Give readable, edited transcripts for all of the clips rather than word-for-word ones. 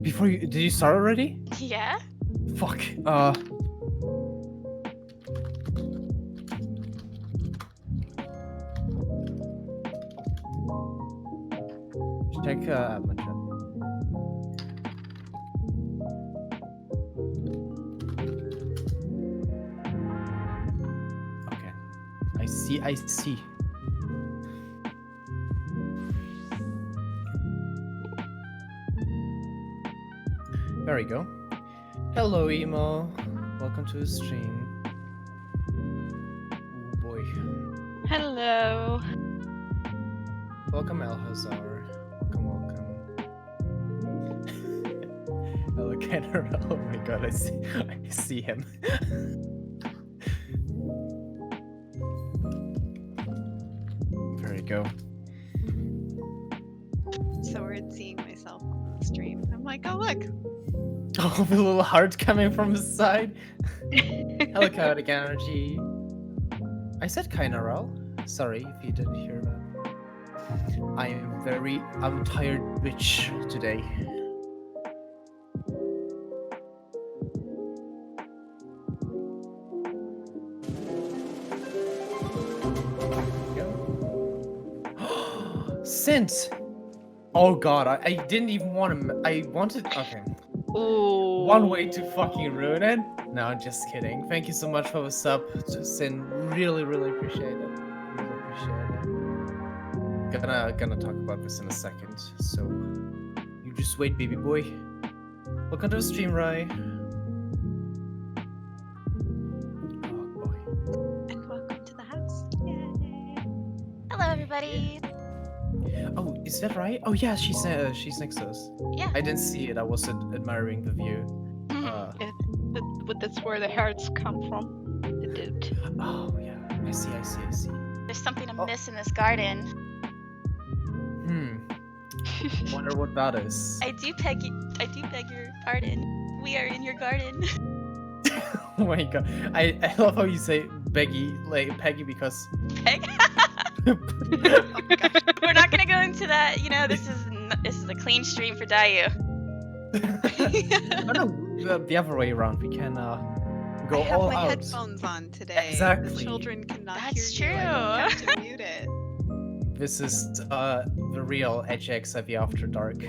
Before you did you start already? Yeah? Fuck. Check admin chat. Okay. I see. There we go. Hello, Emo. Welcome to the stream. Oh boy. Hello. Welcome, Alhazar. Welcome. Hello, Kenner. Oh my god, I see him. There you go. So weird seeing myself on the stream. I'm like, oh look. Oh, the little heart coming from his side. Hello, Chaotic Energy. I said Kainarel. Sorry if you didn't hear that. I'm tired bitch today. Since. Oh god, I didn't even want to. I wanted. Okay. Ooh. One way to fucking ruin it. No, just kidding. Thank you so much for the sub to Sin. Really appreciate it. Really appreciate it. Gonna talk about this in a second. So you just wait, baby boy. Welcome to the stream, Rai. Oh boy. And welcome to the house. Yay. Hello, everybody. Oh, is that right? Oh yeah, she's next to us. Yeah. I didn't see it. I was admiring the view. But that's where the hearts come from. The dude. Oh yeah, I see. There's something amiss in this garden. Wonder what that is. I do beg your pardon. We are in your garden. Oh my god, I love how you say Peggy, like Peggy, because Peg? We're not gonna go into that. You know, this is a clean stream for Daiyu. no, the other way around. We can go I have all my out. headphones on today. Exactly. The children cannot That's hear you. I have to mute it. This is the real HGXIV After Dark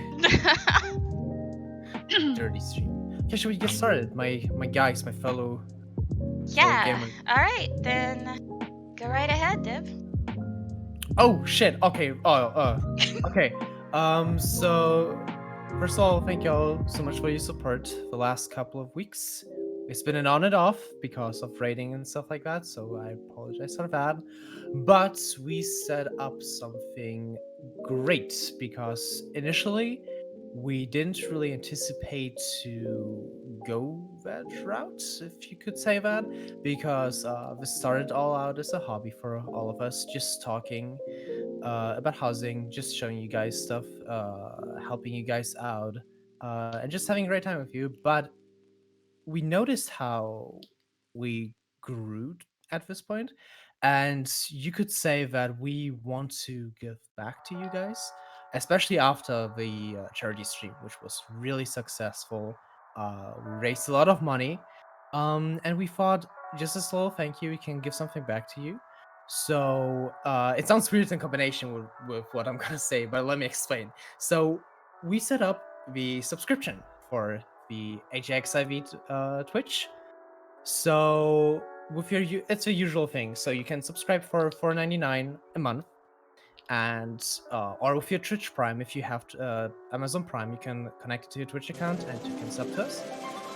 dirty stream. Okay, should we get started? My guys, my fellow Yeah. gamer. All right, then go right ahead, Dib. Oh shit. Okay. Okay. So first of all, thank y'all so much for your support the last couple of weeks. It's been an on and off because of rating and stuff like that, so I apologize for that. But we set up something great because initially we didn't really anticipate to go that route, if you could say that, because this started all out as a hobby for all of us, just talking about housing, just showing you guys stuff, helping you guys out, and just having a great time with you. But we noticed how we grew at this point, and you could say that we want to give back to you guys, especially after the charity stream, which was really successful. We raised a lot of money, and we thought, just as a little thank you, we can give something back to you. So it sounds weird in combination with what I'm gonna say, but let me explain. So we set up the subscription for the HGXIV Twitch. So with it's a usual thing. So you can subscribe for $4.99 a month, and or with your Twitch Prime, if you have Amazon Prime, you can connect it to your Twitch account and you can sub to us.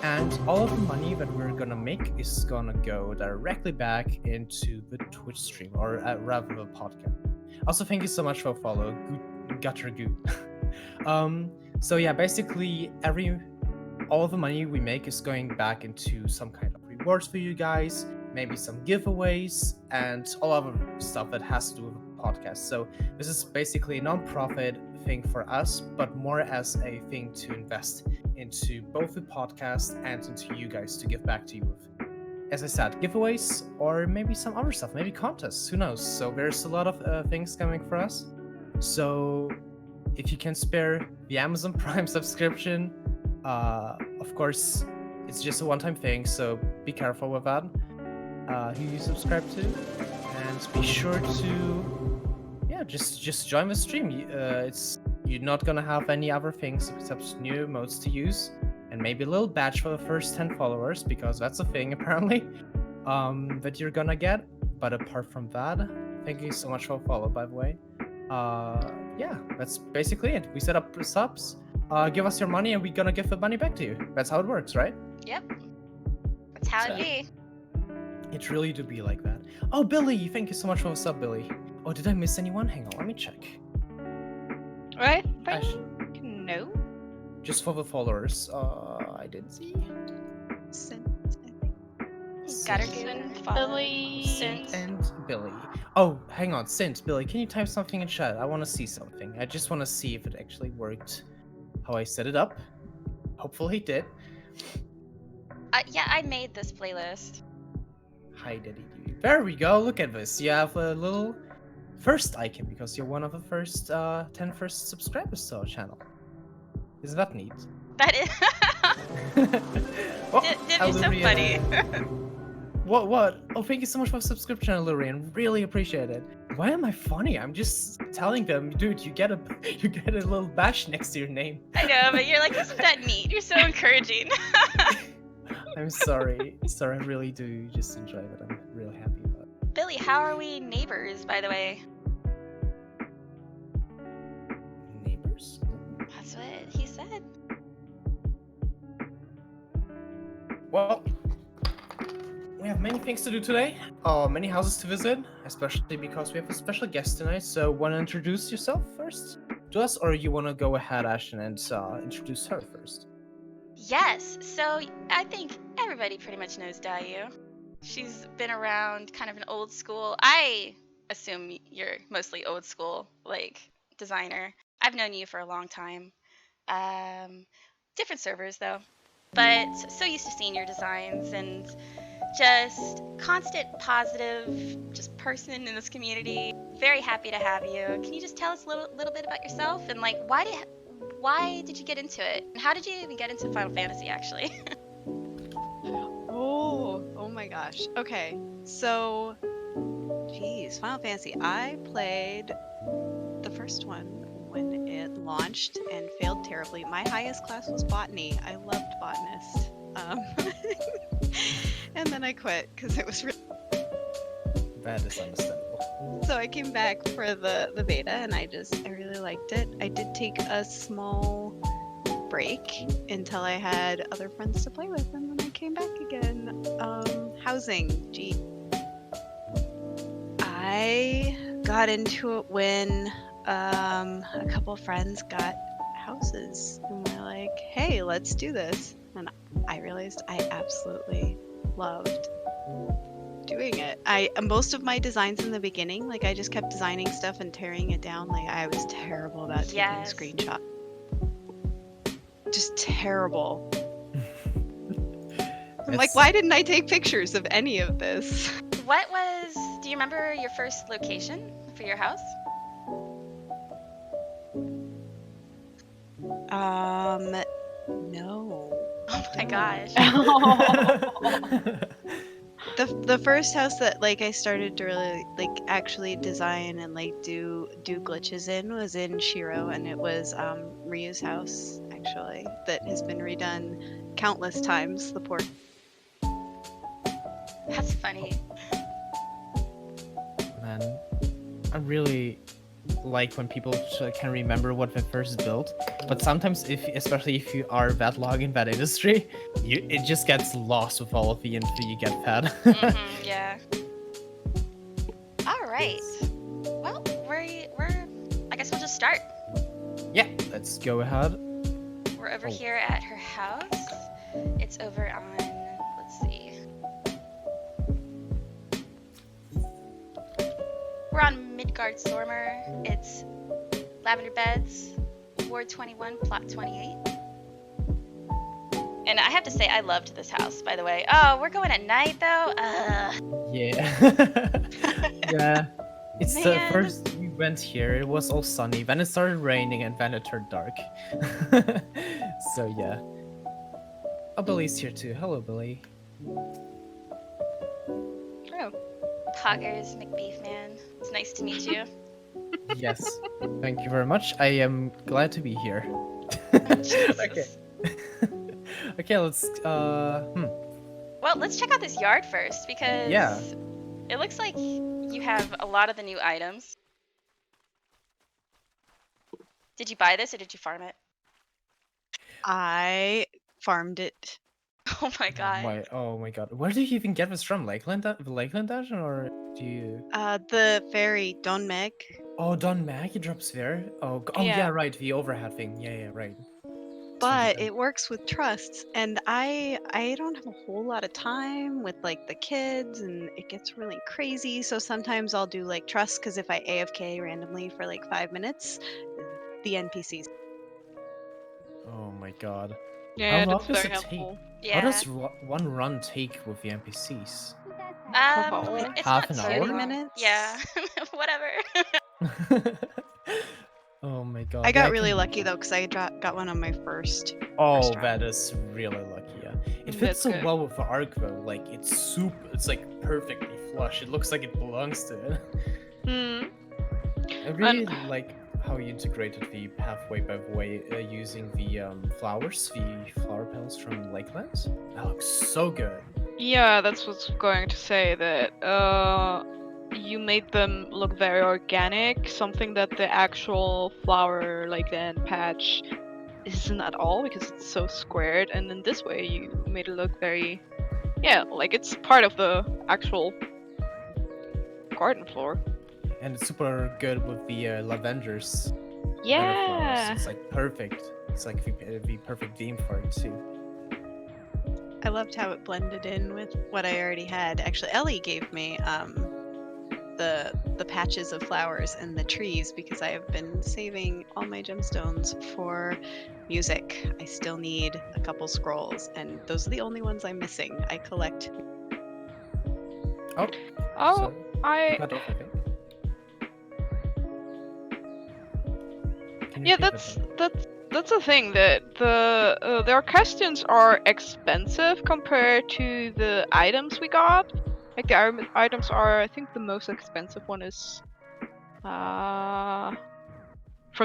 And all of the money that we're gonna make is gonna go directly back into the Twitch stream, or rather the podcast. Also, thank you so much for follow, gutter goo. So yeah, basically all of the money we make is going back into some kind of rewards for you guys, maybe some giveaways, and all other stuff that has to do with the podcast. So this is basically a non-profit thing for us, but more as a thing to invest into both the podcast and into you guys to give back to you with, as I said, giveaways or maybe some other stuff, maybe contests, who knows. So there's a lot of things coming for us. So if you can spare the Amazon Prime subscription, Of course, it's just a one-time thing, so be careful with that. Who you subscribe to, and be sure to, yeah, just join the stream. You're not gonna have any other things except new emotes to use, and maybe a little badge for the first 10 followers, because that's a thing apparently, that you're gonna get. But apart from that, thank you so much for the follow, by the way. Yeah, that's basically it. We set up the subs. Give us your money, and we're gonna give the money back to you. That's how it works, right? Yep. That's how it be. It really do be like that. Oh, Billy, thank you so much for the sub, Billy. Oh, did I miss anyone? Hang on, let me check. Right? No. Just for the followers. I didn't see. Sent, I think. Gotta give and follow. Billy. Since. And Billy. Oh, hang on, Sint, Billy, can you type something in chat? I want to see something. I just want to see if it actually worked how I set it up. Hopefully it did. Yeah, I made this playlist. Hi, Daddy. There we go. Look at this. You have a little first icon because you're one of the first 10 first subscribers to our channel. Isn't that neat? That is. Oh, You're so Alurian. funny. What? Oh, thank you so much for the subscription, Alurian. Really appreciate it. Why am I funny? I'm just telling them, dude, you get a little badge next to your name. I know, but you're like, isn't that neat? You're so encouraging. I'm sorry. Sorry, I really do just enjoy it. I'm really happy about it. Billy, how are we neighbors, by the way? Neighbors? That's what he said. Well, we have many things to do today. Many houses to visit, especially because we have a special guest tonight. So, want to introduce yourself first to us, or you want to go ahead, Ashton, and introduce her first? Yes, so I think everybody pretty much knows Daiyu. She's been around, kind of an old school. I assume you're mostly old school, like, designer. I've known you for a long time. Different servers, though. But so used to seeing your designs, and just constant positive just person in this community. Very happy to have you. Can you just tell us a little bit about yourself, and like why did you get into it? And how did you even get into Final Fantasy, actually? Oh my gosh. Okay, so, geez, Final Fantasy. I played the first one when it launched and failed terribly. My highest class was botany. I loved botanist. And then I quit because it was really. That is understandable. So I came back for the beta, and I really liked it. I did take a small break until I had other friends to play with, and then I came back again. Housing, gee. I got into it when a couple of friends got houses, and we're like, hey, let's do this. And I realized I absolutely loved doing it. Most of my designs in the beginning, like I just kept designing stuff and tearing it down. Like I was terrible about taking a screenshot. Just terrible. I'm like, why didn't I take pictures of any of this? Do you remember your first location for your house? No. Oh my gosh. The first house that like I started to really like actually design and like do glitches in was in Shiro, and it was Ryu's house actually that has been redone countless times. The poor. That's funny. Man, I really like when people can remember what they first built, but sometimes especially if you are that long in that industry, it just gets lost with all of the info you get fed. Yeah. All right. Well, I guess we'll just start. Yeah, let's go ahead. We're over here at her house. It's over on, let's see. We're on Midgard Stormer. It's Lavender Beds, Ward 21, Plot 28. And I have to say, I loved this house, by the way. Oh, we're going at night, though? Yeah. Yeah. It's the Man. first we went here, it was all sunny, then it started raining, and then it turned dark. So yeah. Oh, Billy's here too. Hello, Billy. Oh, Poggers, McBeef man. It's nice to meet you. Yes. Thank you very much. I am glad to be here. Okay. Jesus. Okay, let's Well, let's check out this yard first because Yeah. it looks like you have a lot of the new items. Did you buy this or did you farm it? I farmed it. Oh my god. Oh my god. Where do you even get this from? Lakeland Lakeland Dungeon, or do you The fairy Don Meg. Oh, Don Maggie drops there? Oh yeah, Yeah. right, the overhead thing. Yeah, right. But 25. it works with trusts, and I don't have a whole lot of time with like the kids, and it gets really crazy. So sometimes I'll do like trusts because if I AFK randomly for like 5 minutes, the NPCs. Oh my god. Yeah, How long that's does very it take? helpful. How Yeah. does one run take with the NPCs? Couple hours. It's Half not an too. 30 hour? minutes. Yeah. Whatever. Oh my god. I Yeah, got I really can- lucky though because got one on my first. Oh, restaurant. that is really lucky. Yeah, it fits That's so good. well with the arc though. Like it's like perfectly flush. It looks like it belongs to it. Hmm. I really like how you integrated the pathway by way using the flowers, the flower petals from Lakelands. That looks so good. Yeah, that's what's going to say that you made them look very organic, something that the actual flower like the end patch isn't at all because it's so squared, and in this way you made it look very like it's part of the actual garden floor. And it's super good with the lavenders. Flowers. Yeah. It's like perfect. It's like the perfect theme for it too. I loved how it blended in with what I already had. Actually, Ellie gave me the patches of flowers and the trees because I have been saving all my gemstones for music. I still need a couple scrolls, and those are the only ones I'm missing. I collect. Oh, Oh, sorry. I Cut off, I think. Can you yeah, repeat that? that's the thing that the orchestrons are expensive compared to the items we got. Like the items are, I think the most expensive one is from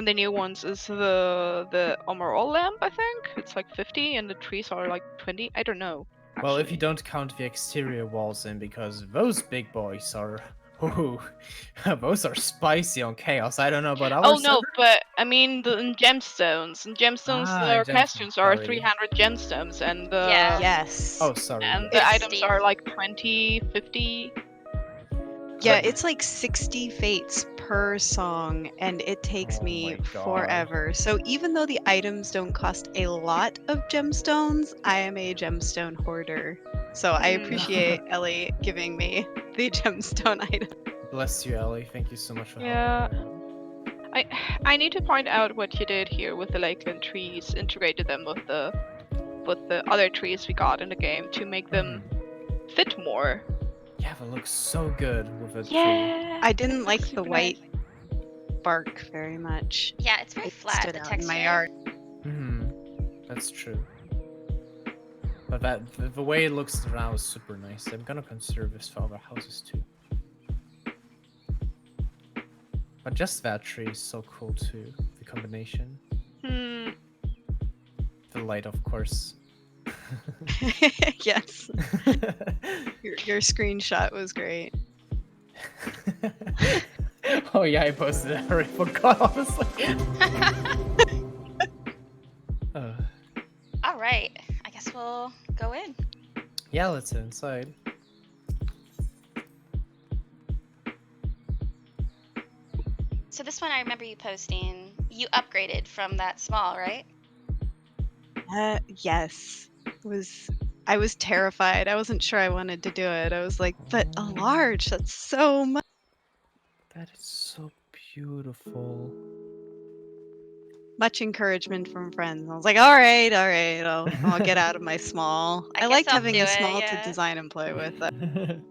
the new ones is the Emerald lamp. I think it's like 50, and the trees are like 20. I don't know. Well, if you actually. don't count the exterior walls in, because those big boys are, ooh, those are spicy on chaos. I don't know about our Oh no, server. but I mean in gemstones. In gemstones, Ah, the gemstones, orchestrons are sorry. 300 gemstones, and Yeah. Yes. Oh, sorry. and Yes. the It's items steep. are like 20, 50. Yeah, But- it's like 60 fates per song, and it takes Oh me my God. forever. So even though the items don't cost a lot of gemstones, I am a gemstone hoarder. So I Hmm. appreciate Ellie giving me the gemstone item. Bless you, Ellie. Thank you so much for Yeah. helping. I need to point out what you did here with the Lakeland trees, integrated them with the other trees we got in the game to make them fit more. Yeah, that looks so good with a tree. Yeah. I didn't like the super white nice. bark very much. Yeah, it's very It flat. stood The out texture. in my yard. That's true. But the way it looks around is super nice. I'm gonna conserve this for other houses too. But just that tree is so cool too. The combination. Hmm. The light, of course. Yes, your screenshot was great. Oh yeah, I posted it. I already forgot, honestly. All right. I guess we'll go in. Yeah, let's head inside. So this one I remember you posting. You upgraded from that small, right? Yes. I was terrified. I wasn't sure I wanted to do it. I was like, but a large, that's so much. That is so beautiful. Much encouragement from friends. I was like, all right, I'll get out of my small. I I guess liked I'll having do a it, small yeah. to design and play with.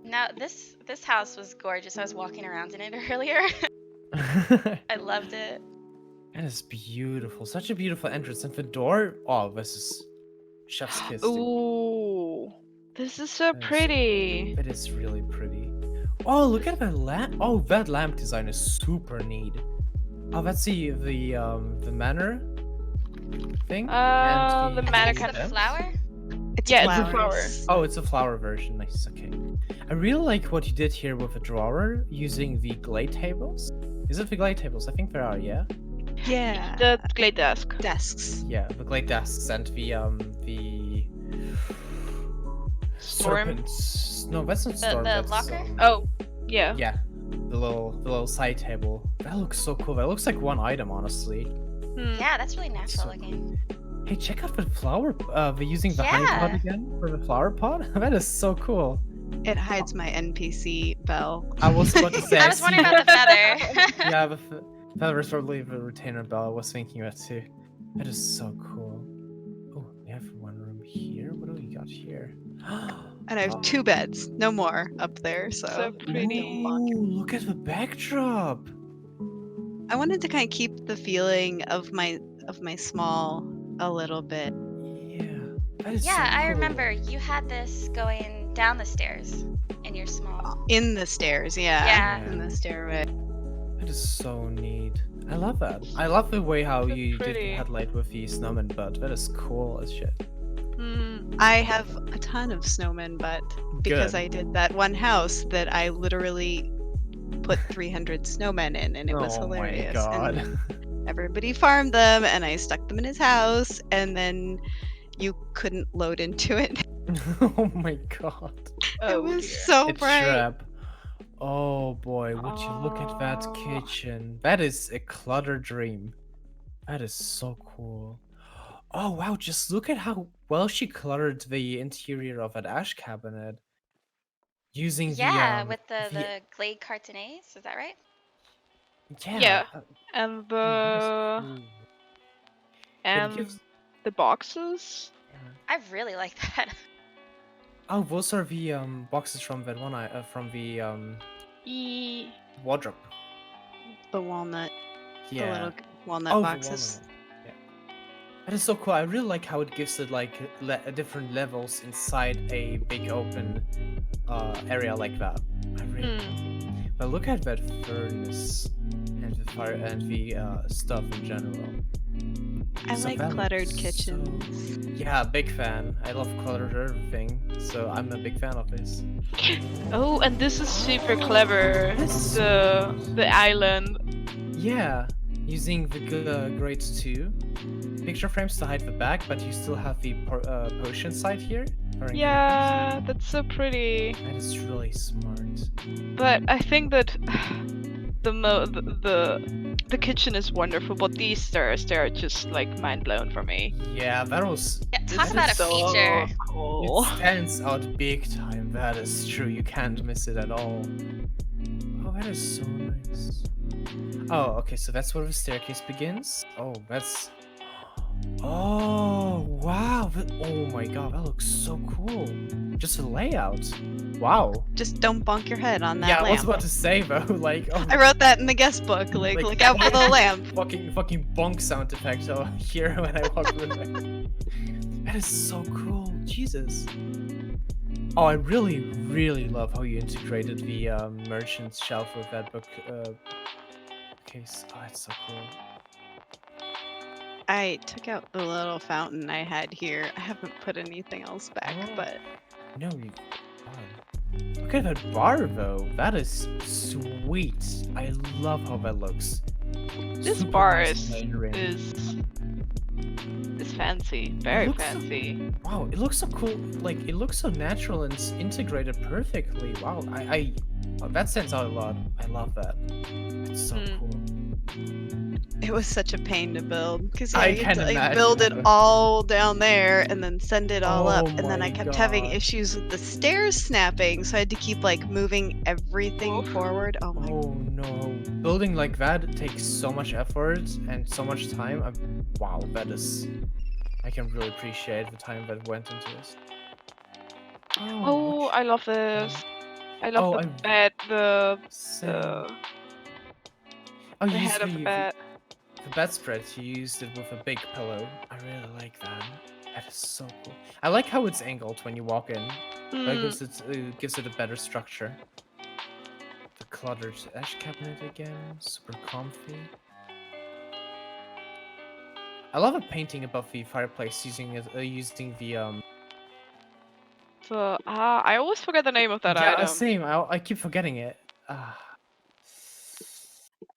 Now this house was gorgeous. I was walking around in it earlier. I loved it. That is beautiful. Such a beautiful entrance. And the door, oh, this is chef's kiss. Ooh, this is so Nice. pretty. It is really pretty. Oh, look at that lamp. Oh, that lamp design is super neat. Oh, that's the manor thing. The and manor I think kind it's of- the flower. It's Yeah, it's a flowers. Oh, it's a flower version. Nice. Okay. I really like what you did here with the drawer using the glade tables. Is it the glade tables? I think there are. Yeah. Yeah. The glade desk. Desks. Yeah, the glade desks and the Storm. serpents. No, that's not The- storm. the that's, locker? Oh, yeah. Yeah, the little side table. That looks so cool. That looks like one item, honestly. Hmm. Yeah, that's really natural So looking. Hey, check out the flower. We're using the honey pot Yeah. again for the flower pot. That is so cool. It hides my NPC bell. I was about to say. I was wondering about the feather. Yeah, the feather is probably the retainer bell. I was thinking that too. That is so cool. Oh, we have one room here. What do we got here? And I have 2 beds, no more up there. So, So pretty. Ooh, look at the backdrop. I wanted to kind of keep the feeling of my small a little bit. Yeah, that is so Yeah, I cool. remember you had this going down the stairs in your small. In the stairs, yeah. Yeah. In the stairway. That is so neat. I love that. I love the way how So you did the pretty. headlight with the snowman butt. That is cool as shit. Hmm. I have a ton of snowman butt because Good. I did that one house that I literally put 300 snowmen in, and it was Oh hilarious. my god. And everybody farmed them, and I stuck them in his house, and then you couldn't load into it. Oh my god. Oh, it was dear. so It's bright. trap. Oh boy, would you look at that Oh. kitchen? That is a clutter dream. That is so cool. Oh wow, just look at how well she cluttered the interior of that ash cabinet. Using Yeah, the with the Glade cartonaise, is that right? Yeah. uh, And that is the cool. But it and gives- the boxes. yeah. I really like that. Oh, those are the boxes from that one from the wardrobe. The walnut, Yeah. the little walnut Oh, the boxes. walnut. Yeah. That is so cool. I really like how it gives it like different levels inside a big open area like that. I really love it. But look at that furnace and the fire and the stuff in general. I So like that cluttered looks kitchens. Yeah, big fan. I love cluttered everything, so I'm a big fan of this. Oh, and this is super clever. Yes. The island. Yeah, using the grade 2 picture frames to hide the back, but you still have the potion side here. for Yeah, that's so pretty. That is really smart. But I think that the kitchen is wonderful, but these stairs, they're just like mind blown for me. Yeah, that was. Yeah, This talk is about a so feature. cool. It stands out big time. That is true. You can't miss it at all. Oh, that is so nice. Oh, okay. So that's where the staircase begins. Oh, that's. Oh, wow. Oh my god, that looks so cool. Just the layout. Wow. Just don't bonk your head on that Yeah, I was lamp. about to say though, like, oh, I wrote that in the guest book. Like Like- look out for the lamp. fucking bonk sound effect over here when I walk through there. That is so cool. Jesus. Oh, I really love how you integrated the merchant shelf with that book case. Oh, it's so cool. I took out the little fountain I had here. I haven't put anything else back, Oh. but No, you. God. Look at that bar though. That is sweet. I love how that looks. This Super bar nice layering. is fancy, very looks so- fancy. Wow, it looks so cool. Like it looks so natural and integrated perfectly. Wow, oh, that stands out a lot. I love that. It's so Hmm. cool. it was such a pain to build because I you had can to like build it imagine. all down there and then send it all up, Oh and then I my kept having God. issues with the stairs snapping, so I had to keep like moving everything Oof. forward. Oh my! Oh no, building like that takes so much effort and so much time. Wow, that is. I can really appreciate the time that went into this. Oh, I love this. I love Oh, the I- bed, the Oh, the you used head of the bed. the bedspread. You used it with a big pillow. I really like that. That is so cool. I like how it's angled when you walk in. That Mm. gives it a better structure. The cluttered edge cabinet again, super comfy. I love a painting above the fireplace using the So, I always forget the name of that Yeah, item. same. I keep forgetting it.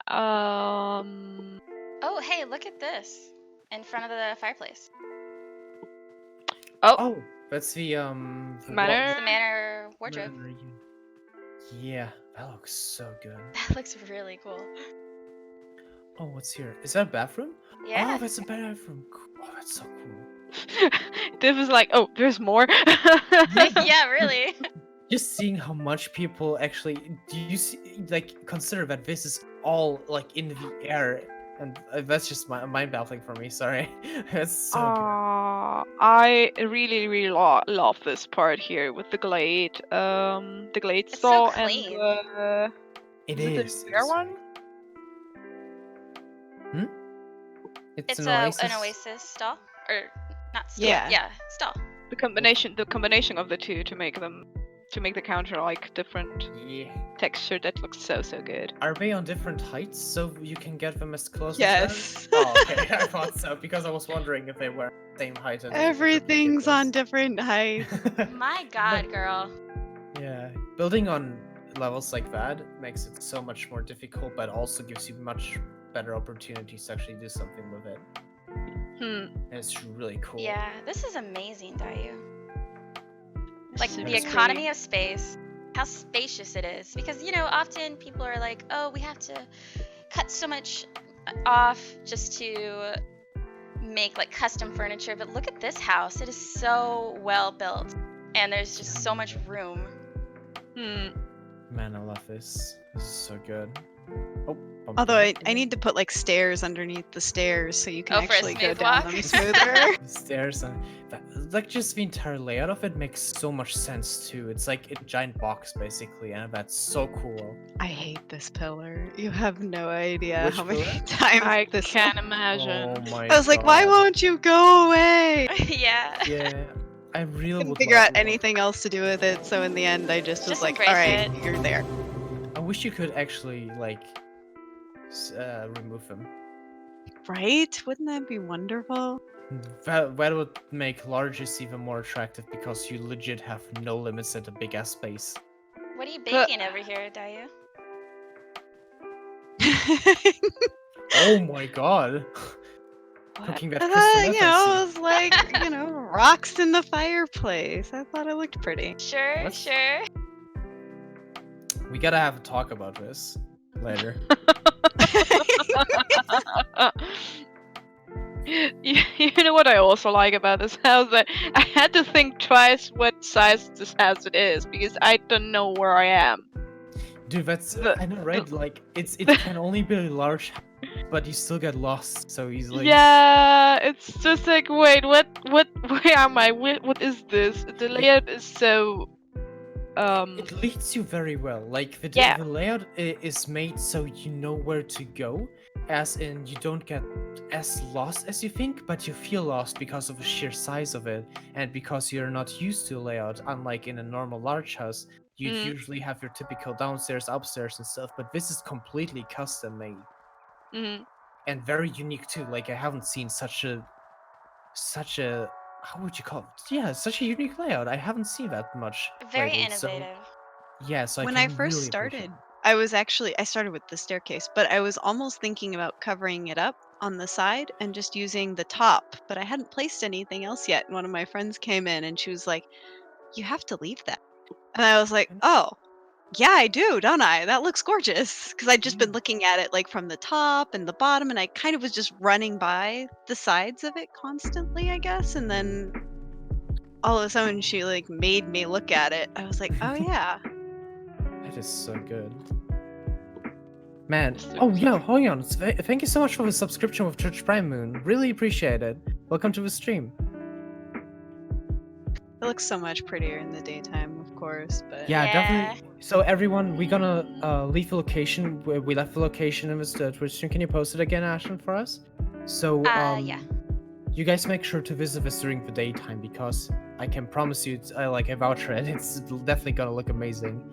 Um. Oh, hey, look at this in front of the fireplace. Oh, Oh, that's the manor. It's the manor wardrobe. Yeah, that looks so good. That looks really cool. Oh, what's here? Is that a bathroom? Yeah. Oh, that's a bathroom. Oh, that's so cool. Div is like, oh, there's more. Yeah, really. Just seeing how much people actually do you see, like, consider that this is all like in the air, and that's just mind-baffling for me. Sorry, that's so good. I really, really love this part here with the glade It's so stall and clean. the. It Is it the is. clear one? It's It's an oasis. an oasis stall, or not stall. Yeah. Yeah, stall. The combination of the two to make the counter like different Yeah. texture. That looks so good. Are they on different heights so you can get them as close Yes. as that? Oh, okay. I thought so because I was wondering if they were the same height. And Everything's on different heights. My God, girl. Yeah, building on levels like that makes it so much more difficult, but also gives you much better opportunities to actually do something with it. And it's really cool. Yeah, this is amazing, Daiyu. Like Super the economy of space, how spacious it is. Because, you know, often people are like, oh, we have to cut so much off just to make like custom furniture. But look at this house. It is so well built. And there's just so much room. Man, I love this. This is so good. Oh, bump Although it. I need to put like stairs underneath the stairs so you can Oh, for a actually go smooth down walk? them smoother. The stairs and like just the entire layout of it makes so much sense too. It's like a giant box basically, and that's so cool. I hate this pillar. You have no idea Which how many pillar? times I this. can't imagine. Oh my I was like, why God. won't you go away? Yeah. Yeah, I really Couldn't would figure love out anything else to do with it, so in the end, I just was Just like, embrace all right, it. you're there. I wish you could actually like remove them. Right? Wouldn't that be wonderful? That would make larges even more attractive because you legit have no limits at a big ass space. What are you baking over here, Daiyu? Oh my God. Cooking that crystal meth, You I know, see. it was like, you know, rocks in the fireplace. I thought it looked pretty. Sure, What? sure. We gotta have a talk about this later. You know what I also like about this house? That I had to think twice what size this house it is because I don't know where I am. Dude, that's The- I know, right? Like it can only be a large, but you still get lost so easily. Yeah, it's just like, wait, what, where am I? What is this? The layout is so, It leads you very well. Like Yeah. the layout is made so you know where to go, as in you don't get as lost as you think, but you feel lost because of the sheer size of it, and because you're not used to layout. Unlike in a normal large house, you'd usually have your typical downstairs, upstairs, and stuff. But this is completely custom made and very unique too. Like I haven't seen such a how would you call it? Yeah, such a unique layout. I haven't seen that much. Very lately, so- innovative. yeah, so When I I can first really appreciate started, I started with the staircase, but I was almost thinking about covering it up on the side and just using the top, but I hadn't placed anything else yet. And one of my friends came in and she was like, you have to leave that. And I was like, oh, yeah, I do, don't I? That looks gorgeous. Because I'd just been looking at it like from the top and the bottom, and I kind of was just running by the sides of it constantly, I guess. And then all of a sudden she like made me look at it. I was like, oh yeah. That is so good. Man, oh yeah, hold on. Thank you so much for the subscription with Church Prime Moon. Really appreciate it. Welcome to the stream. It looks so much prettier in the daytime, of course, but Yeah, Yeah. definitely. So everyone, we're gonna leave the location. We left the location in this Twitch stream. Can you post it again, Ashton, for us? So Yeah. you guys make sure to visit this during the daytime because I can promise you, I vouch for it. It's definitely gonna look amazing.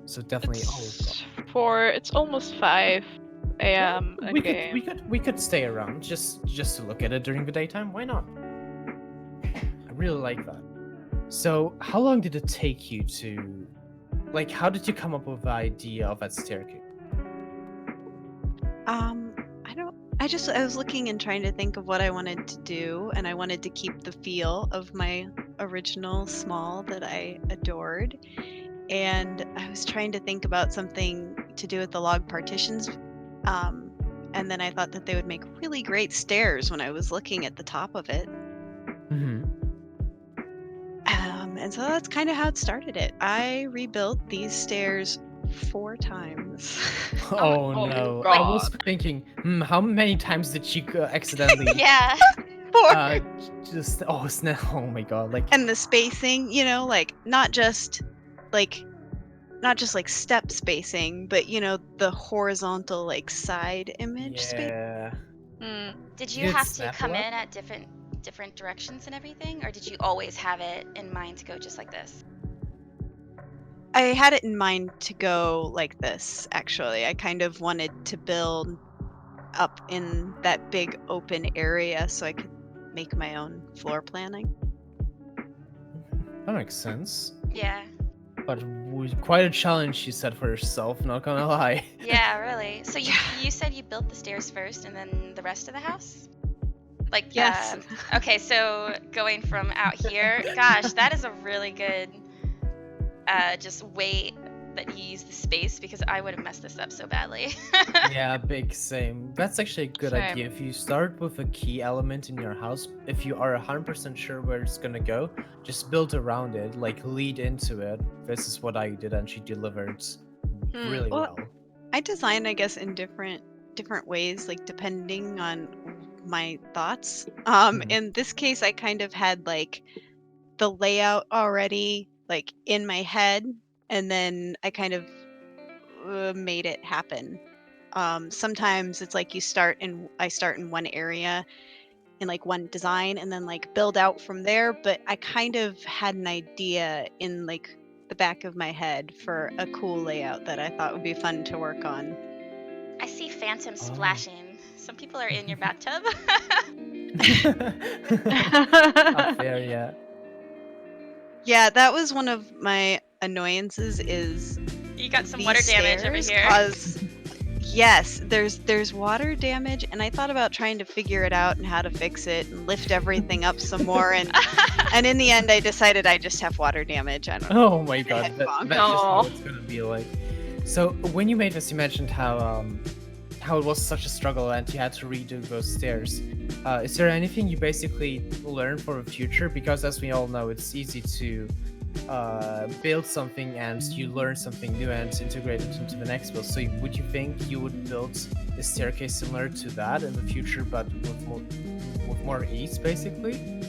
So definitely. It's almost 5 a.m. We in-game. we could stay around just to look at it during the daytime. Why not? I really like that. So how long did it take you to, like, how did you come up with the idea of that staircase? I was looking and trying to think of what I wanted to do, and I wanted to keep the feel of my original small that I adored. And I was trying to think about something to do with the log partitions. And then I thought that they would make really great stairs when I was looking at the top of it. Mm-hmm. And so that's kind of how it started it. I rebuilt these stairs 4 times. Oh oh no! God. I was thinking, how many times did she accidentally? Yeah. 4. Just oh my god! Like And the spacing, like not just like step spacing, but the horizontal like side image space. yeah. Did You you did have to snap a come lot? in at different directions and everything, or did you always have it in mind to go just like this? I had it in mind to go like this, actually. I kind of wanted to build up in that big open area so I could make my own floor planning. That makes sense. Yeah. But quite a challenge she set for herself. Not gonna lie. Yeah, really. So you said you built the stairs first and then the rest of the house? Like Yes. Okay, so going from out here, gosh, that is a really good just way that you use the space, because I would have messed this up so badly. Yeah, big same. That's actually a good Same. idea. If you start with a key element in your house, if you are 100% sure where it's gonna go, just build around it, like lead into it. This is what I did, and she delivered really Well, well. I design, I guess, in different ways, like depending on my thoughts. In this case, I kind of had like the layout already like in my head, and then I kind of made it happen. Sometimes it's like I start in one area in like one design and then like build out from there, but I kind of had an idea in like the back of my head for a cool layout that I thought would be fun to work on. I see phantoms splashing. Some people are in your bathtub. Up there, yeah. Yeah, that was one of my annoyances is You got some these water damage over stairs here. cause yes, there's water damage, and I thought about trying to figure it out and how to fix it and lift everything up some more, and in the end I decided I just have water damage. I don't know. Oh my god, Head that's bonk. just how it's gonna be like. So when you made this, you mentioned how it was such a struggle and you had to redo those stairs. Is there anything you basically learned for the future? Because as we all know, it's easy to build something and you learn something new and integrate it into the next build. So would you think you would build a staircase similar to that in the future, but with more ease, basically?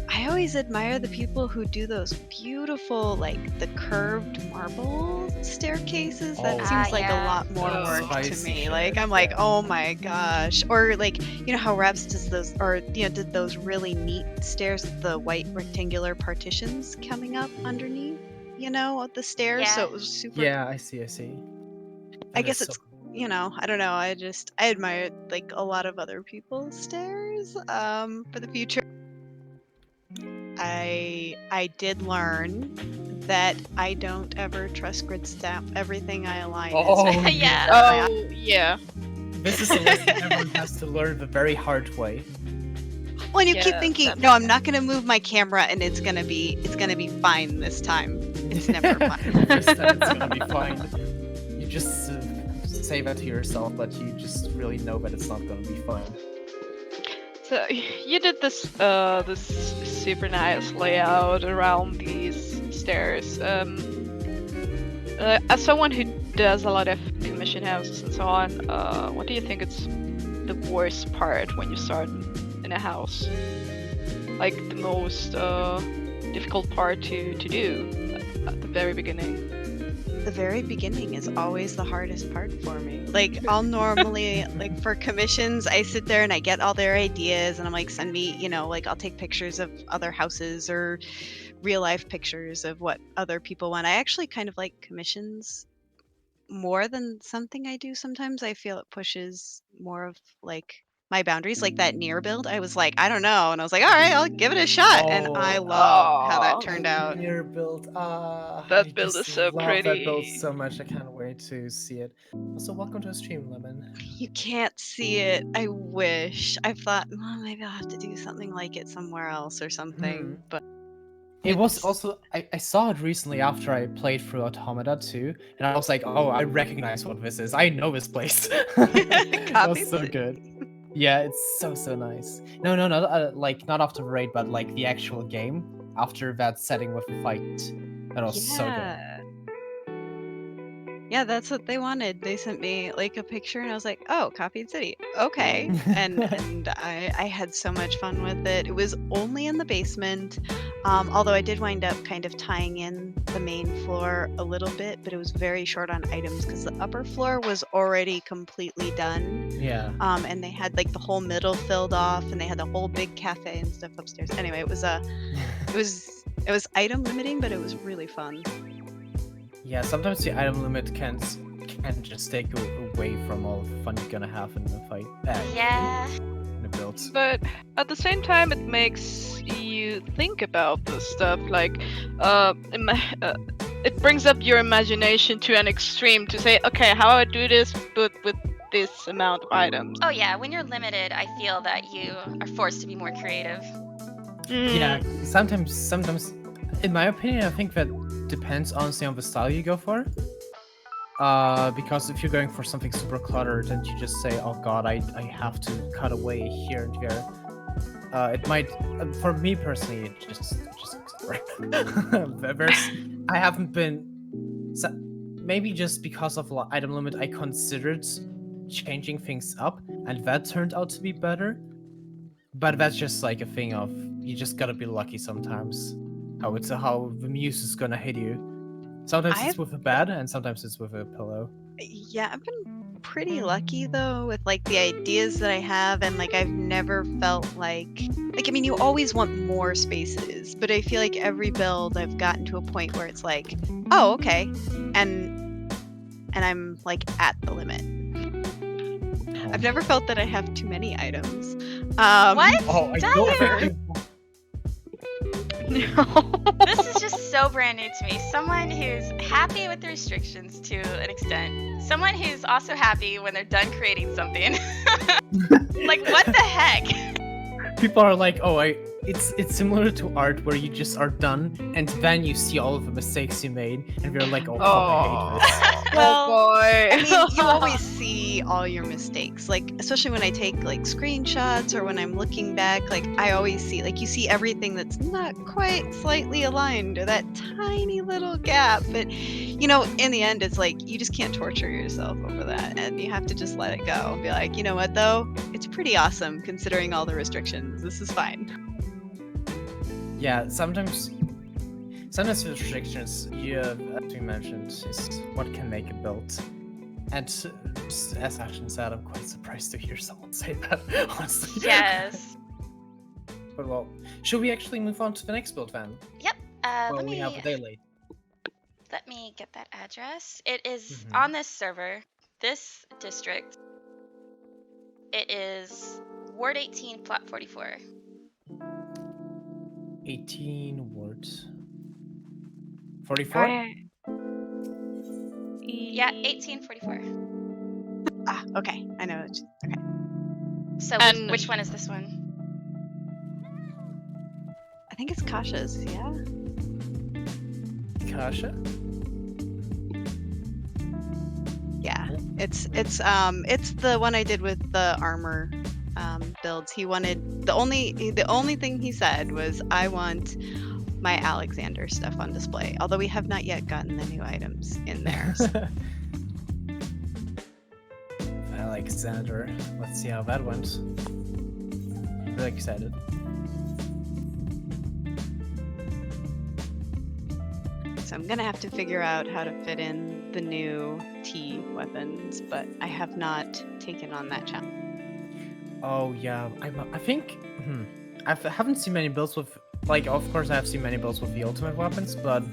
I always admire the people who do those beautiful, like the curved marble staircases. That Oh, seems like yeah. a lot more Oh, work to spicy me. shit, Like I'm like, yeah. oh my gosh. Or like, how Rebs does those, or did those really neat stairs with the white rectangular partitions coming up underneath, of the stairs. So Yeah. it was super. Yeah, I see. I That guess is it's, so I don't know. I admire like a lot of other people's stairs. For the future. I did learn that I don't ever trust grid stamp everything I align. Oh, Yeah. Oh, yeah. This is a lesson everyone has to learn the very hard way. Well, and you keep Yeah, thinking, that no, I'm not gonna move my camera, and it's gonna be fine this time. It's never fine. This time it's gonna be fine. You just say that to yourself, but you just really know that it's not gonna be fine. So you did this super nice layout around these stairs. As someone who does a lot of commission houses and so on, what do you think is the worst part when you start in a house? Like the most difficult part to do at the very beginning? the very beginning is always the hardest part for me. Like, I'll normally, like, for commissions, I sit there and I get all their ideas and I'm like, send me, like, I'll take pictures of other houses or real life pictures of what other people want. I actually kind of like commissions more than something I do sometimes. I feel it pushes more of, like, my boundaries. Like that near build, I was like, I don't know. And I was like, all right, I'll give it a shot. And I love how that Aw, turned out. Near build. that I build is just so love that build pretty. so much. I can't wait to see it. Also, welcome to the stream, Lemon. You can't see it. I wish. I thought, well, maybe I'll have to do something like it somewhere else or something. But It was it's also I saw it recently after I played through Automata 2, and I was like, oh, I recognize what this is. I know this place. It Copied was so City. good. Yeah, it's so nice. No, not like not after raid, but like the actual game after that setting with the fight. That was so good. Yeah. Yeah, that's what they wanted. They sent me like a picture and I was like, "Oh, copied city. Okay." And I had so much fun with it. It was only in the basement. Although I did wind up kind of tying in the main floor a little bit, but it was very short on items because the upper floor was already completely done. Yeah. And they had like the whole middle filled off and they had the whole big cafe and stuff upstairs. Anyway, it was item limiting, but it was really fun. Yeah, sometimes the item limit can just take away from all the fun you're gonna have in the fight. Yeah. In the builds. But at the same time, it makes you think about this stuff. Like, it brings up your imagination to an extreme to say, okay, how do I do this, but with this amount of items? Oh yeah, when you're limited, I feel that you are forced to be more creative. Yeah, sometimes, in my opinion, I think that depends honestly on the style you go for. Because if you're going for something super cluttered and you just say, oh god, I have to cut away here and there, it might, for me personally, it just I haven't been, maybe just because of item limit, I considered changing things up, and that turned out to be better. But that's just like a thing of, you just gotta be lucky sometimes. How the muse is gonna hit you. Sometimes it's with a bat, and sometimes it's with a pillow. Yeah, I've been pretty lucky though with like the ideas that I have, and like I've never felt like I mean, you always want more spaces, but I feel like every build I've gotten to a point where it's like, oh, okay, and I'm like at the limit. I've never felt that I have too many items. What? Oh, I Daiyu! don't This is just so brand new to me. Someone who's happy with the restrictions to an extent. Someone who's also happy when they're done creating something. Like, what the heck? People are like, oh, it's similar to art where you just are done, and then you see all of the mistakes you made, and you're like, oh, fuck, I hate this. Well, oh boy. I mean, you always see all your mistakes, like especially when I take like screenshots or when I'm looking back, like I always see, like, you see everything that's not quite slightly aligned or that tiny little gap, but in the end it's like you just can't torture yourself over that, and you have to just let it go and be like, you know what though, it's pretty awesome considering all the restrictions. This is fine. Yeah, sometimes the restrictions as we mentioned, is what can make a build. And as Ashton said, I'm quite surprised to hear someone say that, honestly. Yes. But well, should we actually move on to the next build then? Yep. Well, we have a day late. Let me get that address. It is Mhm. on this server, this district. It is Ward 18, Plot 44. 18 words. 44? Yeah, 1844. Ah, okay, I know it. Okay. So And- which one is this one? I think it's Kasha's. Yeah. Kasha? Yeah, it's the one I did with the armor builds. He wanted the only thing he said was, I want my Alexander stuff on display. Although we have not yet gotten the new items in there. So. Alexander. Let's see how that went. Really excited. So I'm gonna have to figure out how to fit in the new T weapons, but I have not taken on that challenge. Oh yeah, I think I haven't seen many builds with like. Of course, I have seen many builds with the ultimate weapons, but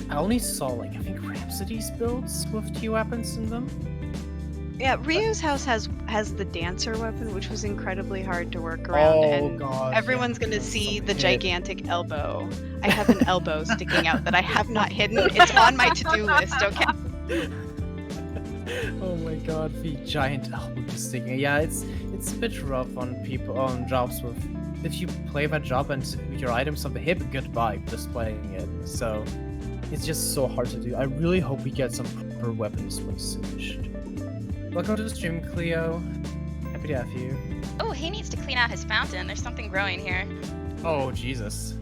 I only saw like I think Rhapsody's builds with T weapons in them. Yeah, Ryu's house has the dancer weapon, which was incredibly hard to work around, Oh and god, everyone's yeah, gonna that's see some the hit. gigantic elbow. I have an elbow sticking out that I have not hidden. It's on my to-do list, okay? Oh my god, the giant elbow just sticking. Yeah, it's a bit rough on people on jobs with. If you play that job and your items on the hip, goodbye displaying it. So it's just so hard to do. I really hope we get some proper weapon displays soonish. Welcome to the stream, Cleo. Happy to have you. Oh, he needs to clean out his fountain. There's something growing here. Oh Jesus.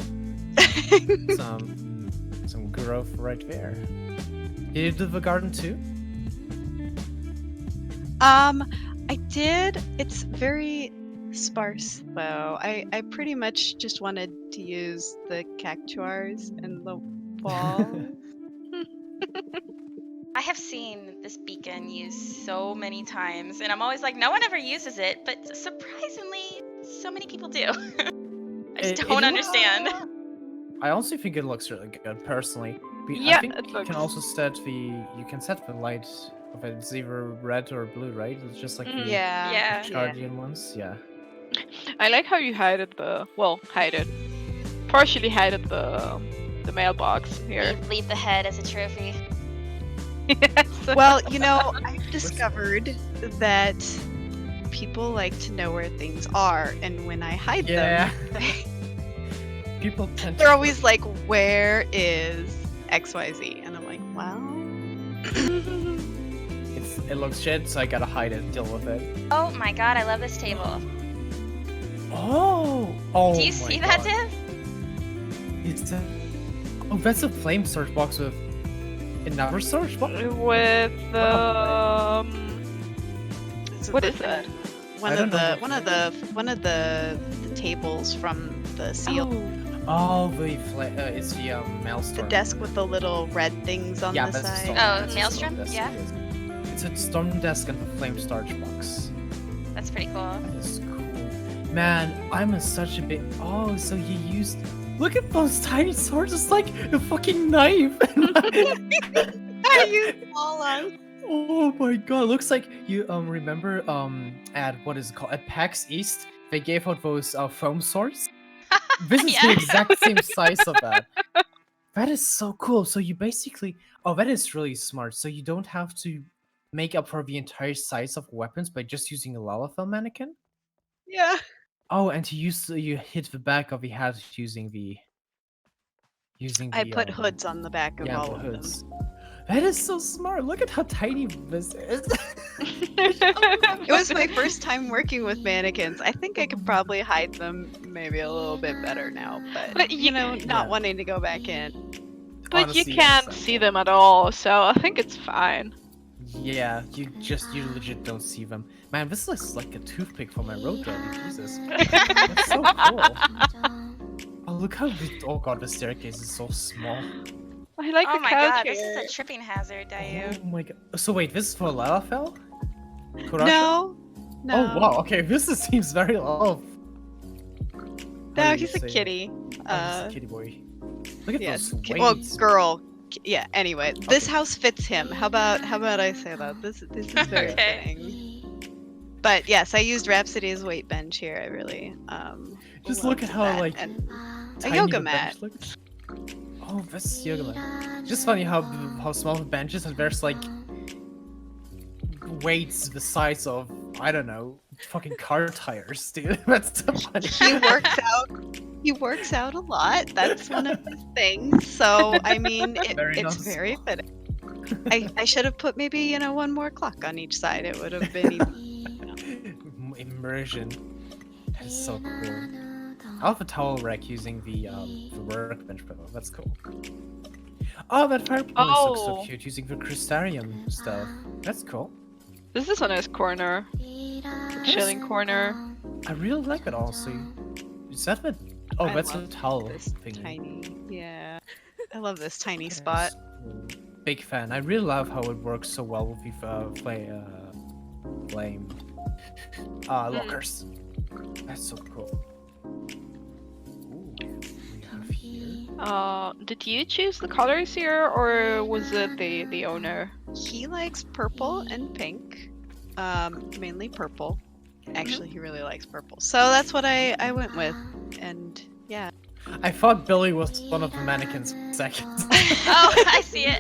some growth right there. Did you do the garden too? I did. It's very sparse though. I pretty much just wanted to use the cactuars in the wall. I have seen this beacon used so many times, and I'm always like, no one ever uses it, but surprisingly, so many people do. I just It don't looks- understand. I honestly think it looks really good, personally. Yeah, I think it you looks- can also set the light of it. It's either red or blue, right? It's just like the Yeah. Yeah. Guardian ones. Yeah. I like how you hide it partially hided the mailbox here. Leave the head as a trophy. Yes. Well, you know, I've discovered that people like to know where things are, and when I hide Yeah. them, People tend they're to. always like, "Where is XYZ?" And I'm like, "Well." It looks shit, so I gotta hide it, deal with it. Oh my god, I love this table. Oh! Oh Do you my see that, God. Div? It's a... Oh, that's a flame search box with another search box? With what is that? One I of don't know the what one of the tables from the seal. Oh, it's the The maelstrom. desk with the little red things on Yeah, the that's a side. storm. Oh, that's a maelstrom? storm desk, Yeah. it is. It's a storm desk and a flame storage box. That's pretty cool. That is cool. Man, such a big. Oh, so you used. Look at those tiny swords. It's like a fucking knife. I used all on. Oh my god! Looks like you remember at what is it called at PAX East they gave out those foam swords. This is the Yeah. exact same size of that. That is so cool. So you basically that is really smart. So you don't have to make up for the entire size of weapons by just using a Lalafell mannequin. Yeah. Oh, and you hit the back of the hat using the I put hoods on the back of yeah, all the of hoods. That is so smart. Look at how tiny this is. them. It was my first time working with mannequins. I think I could probably hide them maybe a little bit better now, but you know, not Yeah. wanting to go back in. But Honestly, you can't it's, see them at all, so I think it's fine. Yeah, you legit don't see them. Man, this looks like a toothpick for my road jelly. Jesus, that's so cool. Oh, look how oh god, the staircase is so small. I like Oh the my couch god, here. this is a tripping hazard, Daiyu. Oh my god. So wait, this is for Lalafell? Kurasha? No. No. Oh wow. Okay, this seems very low. No, he's a kitty. He's a kitty boy. Look at Yeah, those well, weights. girl. Yeah. Anyway, this Okay. house fits him. How about I say that? This is very Okay. fitting. But yes, I used Rhapsody's weight bench here. I really Just look at loved how that. like And a tiny yoga the bench mat. looks. Oh, this yoga mat. Just funny how small the bench is, and there's like weights the size of I don't know, fucking car tires, dude. That's so funny. He works out a lot. That's one of his things. So I mean, Very it's noticeable. very fitting. I should have put maybe one more clock on each side. It would have been even. Immersion. That is so cool. I have a towel rack using the workbench, but that's cool. Oh, that fireplace looks so Oh. cute using the crystarium stuff. That's cool. This is a nice corner. The chilling corner. I really like it also. Is that the... Oh, I that's a love towel this thingy. tiny. Yeah. I love this tiny Yes. spot. Big fan. I really love how it works so well with the flame lockers. That's so cool. Ooh, we have here. Did you choose the colors here, or was it the owner? He likes purple and pink. Mainly purple. Actually, he really likes purple. So that's what I went with. And yeah. I thought Billy was one of the mannequins for a second. Oh, I see it.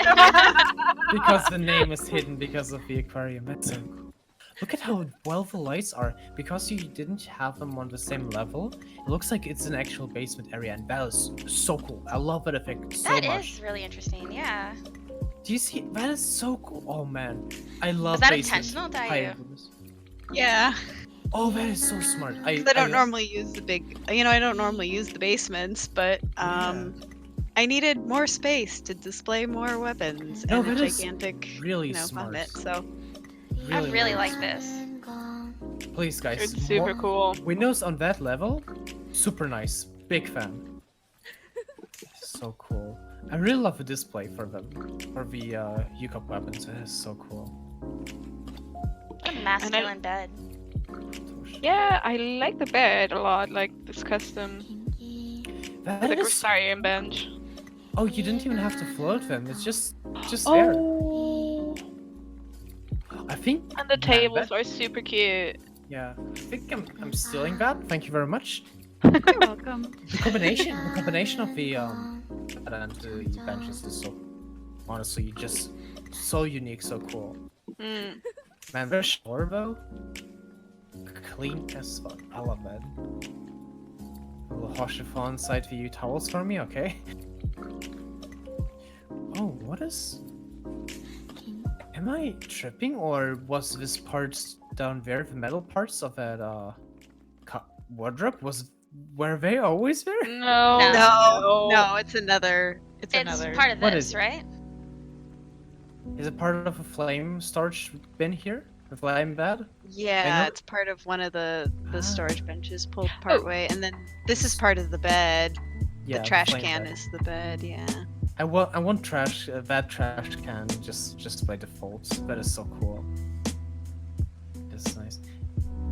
Because the name is hidden because of the aquarium. That's so cool. Look at how well the lights are. Because you didn't have them on the same level, it looks like it's an actual basement area, and that is so cool. I love that effect so That much. is really interesting. Yeah. Do you see? That is so cool. Oh man, I love. Was that basement intentional, higher Daiyu? rooms. Yeah. Oh, that is so smart. I don't normally use the big, I don't normally use the basements, but I needed more space to display more weapons No, and a that is gigantic, really smart. vomit. So I really like smart. this. Please, guys. It's super more cool. Windows on that level, super nice. Big fan. So cool. I really love the display for the UCOP weapons. It is so cool. What a masculine bed. Yeah, I like the bed a lot. Like this custom, That the is. Crystarium bench. Oh, you didn't even have to float them. It's just there. Oh, I think. and the man, tables that- are super cute. Yeah, I think I'm stealing that. Thank you very much. you're welcome. The combination of the and the benches is so honestly just so unique, so cool. Mm. Man, their shower though, clean as fuck. I love that. A little Hoshifon side view towels for me, okay? Oh, what is? Am I tripping, or was this part down there, the metal parts of that wardrobe, were they always there? No, No, it's another. It's It's another. part of What this, is it? right? Is it part of a flame storage bin here? The flame bed? Yeah, know- it's part of one of the Ah. storage benches pulled part way, and then this is part of the bed. Yeah, the trash flame can bed. is the bed. Yeah. I want trash that trash can just by default. That is so cool. It's nice.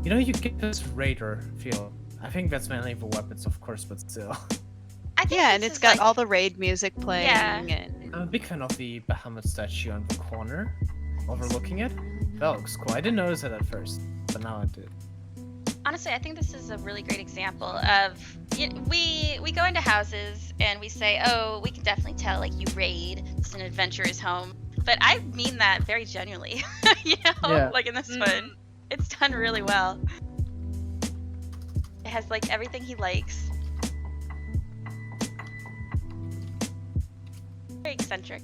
You know, you get this raider feel. I think that's mainly for weapons, of course, but still. I think Yeah, and this it's is got like, all the raid music playing. Yeah. And I'm a big fan of the Bahamut statue on the corner, overlooking it. That looks cool. I didn't notice it at first, but now I do. honestly, I think this is a really great example of we go into houses and we say, oh, we can definitely tell like you raid, it's an adventurer's home, but I mean that very genuinely. Yeah. Like in this one, it's done really well. It has like everything he likes. Very eccentric.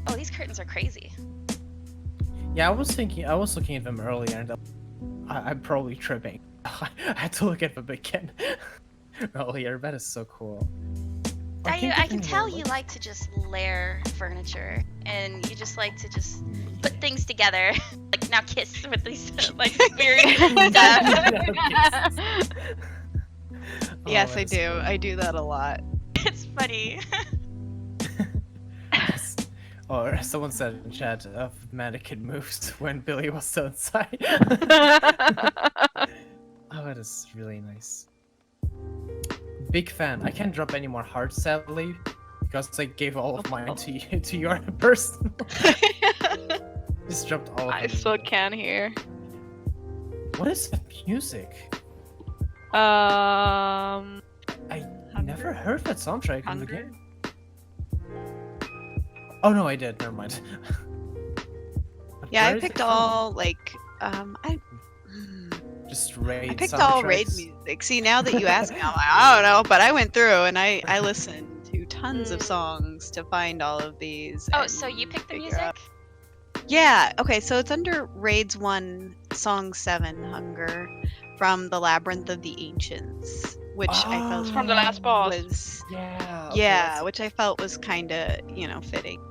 Oh, these curtains are crazy. Yeah, I was looking at them earlier, and I'm probably tripping. I had to look at them again earlier. That is so cool. I can definitely tell look- you like to just layer furniture, and you just like to just put things together. Like now kiss with these like weird stuff. Oh, yes, that I is do. cool. I do that a lot. It's funny. Yes. Or someone said in chat, mannequin moves when Billy was still inside. Oh, that is really nice. Big fan. I can't drop any more hearts, sadly, because I gave all of mine to your person. Just dropped all of I them. still can hear. What is that music? Um, I never heard that soundtrack in the Hunger? game. Oh no, I did. Never mind. Yeah, Where I is it picked from? all like Just raid. I picked all raid soundtracks. music. See, now that you ask me, I'm like, I don't know, but I went through and I listened to tons of songs to find all of these. Oh, and so you picked the figure music? out- Yeah. Okay, so it's under Raids 1, Song 7, Hunger, from the Labyrinth of the Ancients, which I Oh. felt from the last boss. was Yeah. okay, yeah, that's- which I felt was kind of fitting.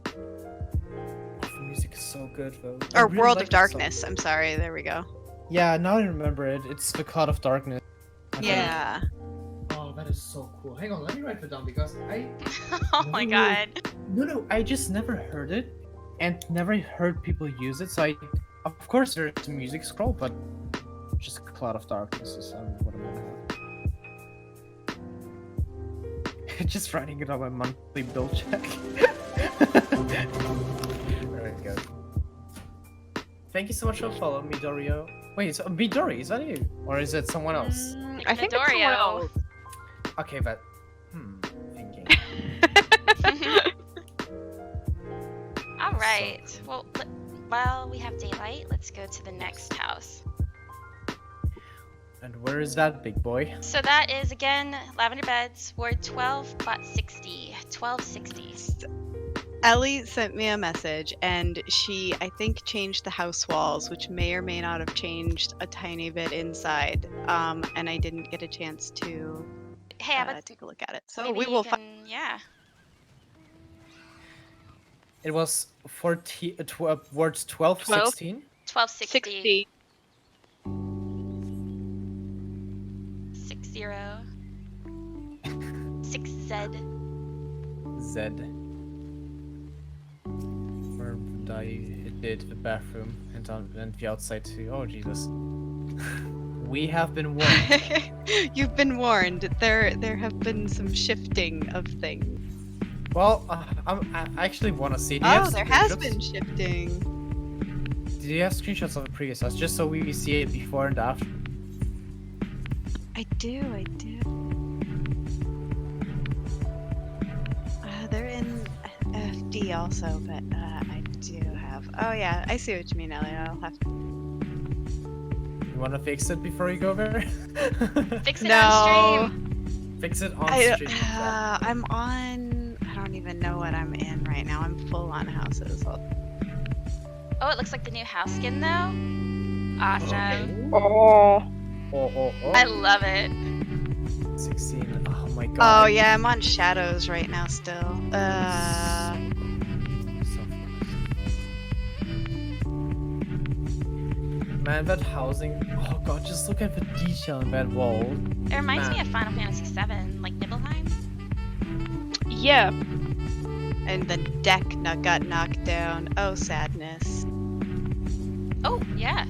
The music is so good though. I Or really World like of that song. Darkness. I'm sorry. There we go. Yeah, now I remember it. It's the Cloud of Darkness. I think. Yeah. Oh, is so cool. Hang on, let me write it down because Oh my never- god. No, I just never heard it and never heard people use it. So of course, there's a music scroll, but just a cloud of darkness is what I'm gonna have. Just writing it on my monthly bill check. There we go. Thank you so much for following me, Dorio. Wait, so Midori, is that you? Or is it someone else? I think it's someone Midoriyo. else. Okay, but thinking. All right. Well, while we have daylight, let's go to the next house. And where is that big boy? So that is again Lavender Beds, Ward 12, plot 60, 1260. Ellie sent me a message, and she, I think, changed the house walls, which may or may not have changed a tiny bit inside. And I didn't get a chance to Hey, I bet take a look at it. So maybe we you will can, yeah. It was 14, words 12, 12? 16. 1260. 60. 60. 6Z. Z. Where did I did the bathroom and the outside too? Oh Jesus. We have been warned. You've been warned. There have been some shifting of things. Well, I actually want to see. Do you Oh, have there has screenshots? been shifting. Do you have screenshots of the previous house, just so we see it before and after? I do. They're in FD also, but I do have. Oh yeah, I see what you mean, Ellie. I'll have to. You want to fix it before you go there? Fix it No. on stream. Fix it on stream. I'm on. I don't even know what I'm in right now. I'm full on houses. Oh, it looks like the new house skin though. Awesome. Oh. Oh. I love it. 16. Oh my god. Oh yeah, I'm on shadows right now still. So man, that housing. Oh god, just look at the detail in that wall. It reminds me Man. of Final Fantasy VII, like Nibelheim. Yeah. And the deck got knocked down. Oh sadness. Oh, yeah.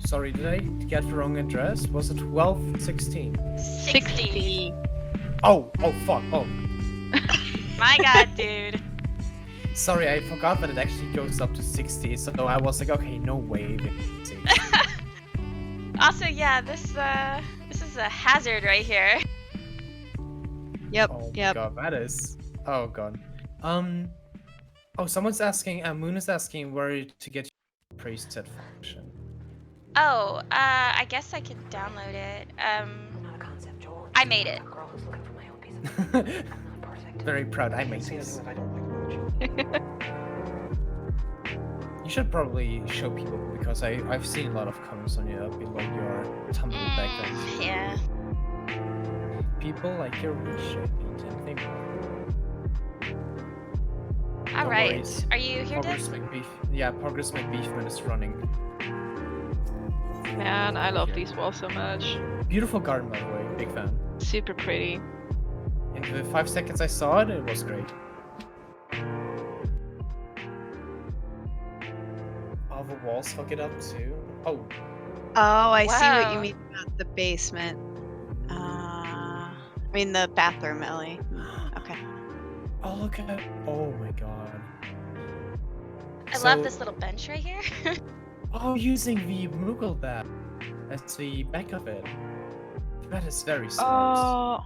Sorry, did I get the wrong address? Was it 12, 16? 60. Oh, fuck. Oh, My god, dude. sorry, I forgot that it actually goes up to 60. So I was like, okay, no way. Also, yeah, this is a hazard right here. Yep. Oh Yep. god, that is. Oh god. Oh, someone's asking. Moon is asking where to get your preset function. Oh, I guess I could download it. I made it. Very proud. I made this. You should probably show people because I've seen a lot of comments on you below your Tumblr background. Yeah. People like your reshaping and think. All No right. worries. Are you here, Progress Dick? McBeef. Yeah, Progress McBeefman is running. Man, I love these walls so much. Beautiful garden, by the way. Big fan. Super pretty. In the 5 seconds I saw it, it was great. All the walls fuck it up too. Oh, Oh, I see what Wow. you mean about the basement. I mean the bathroom, Ellie. Okay. oh look at that. Oh my god. I love this little bench right here. Oh, using the Moogle that as the back of it. That is very smart. Oh.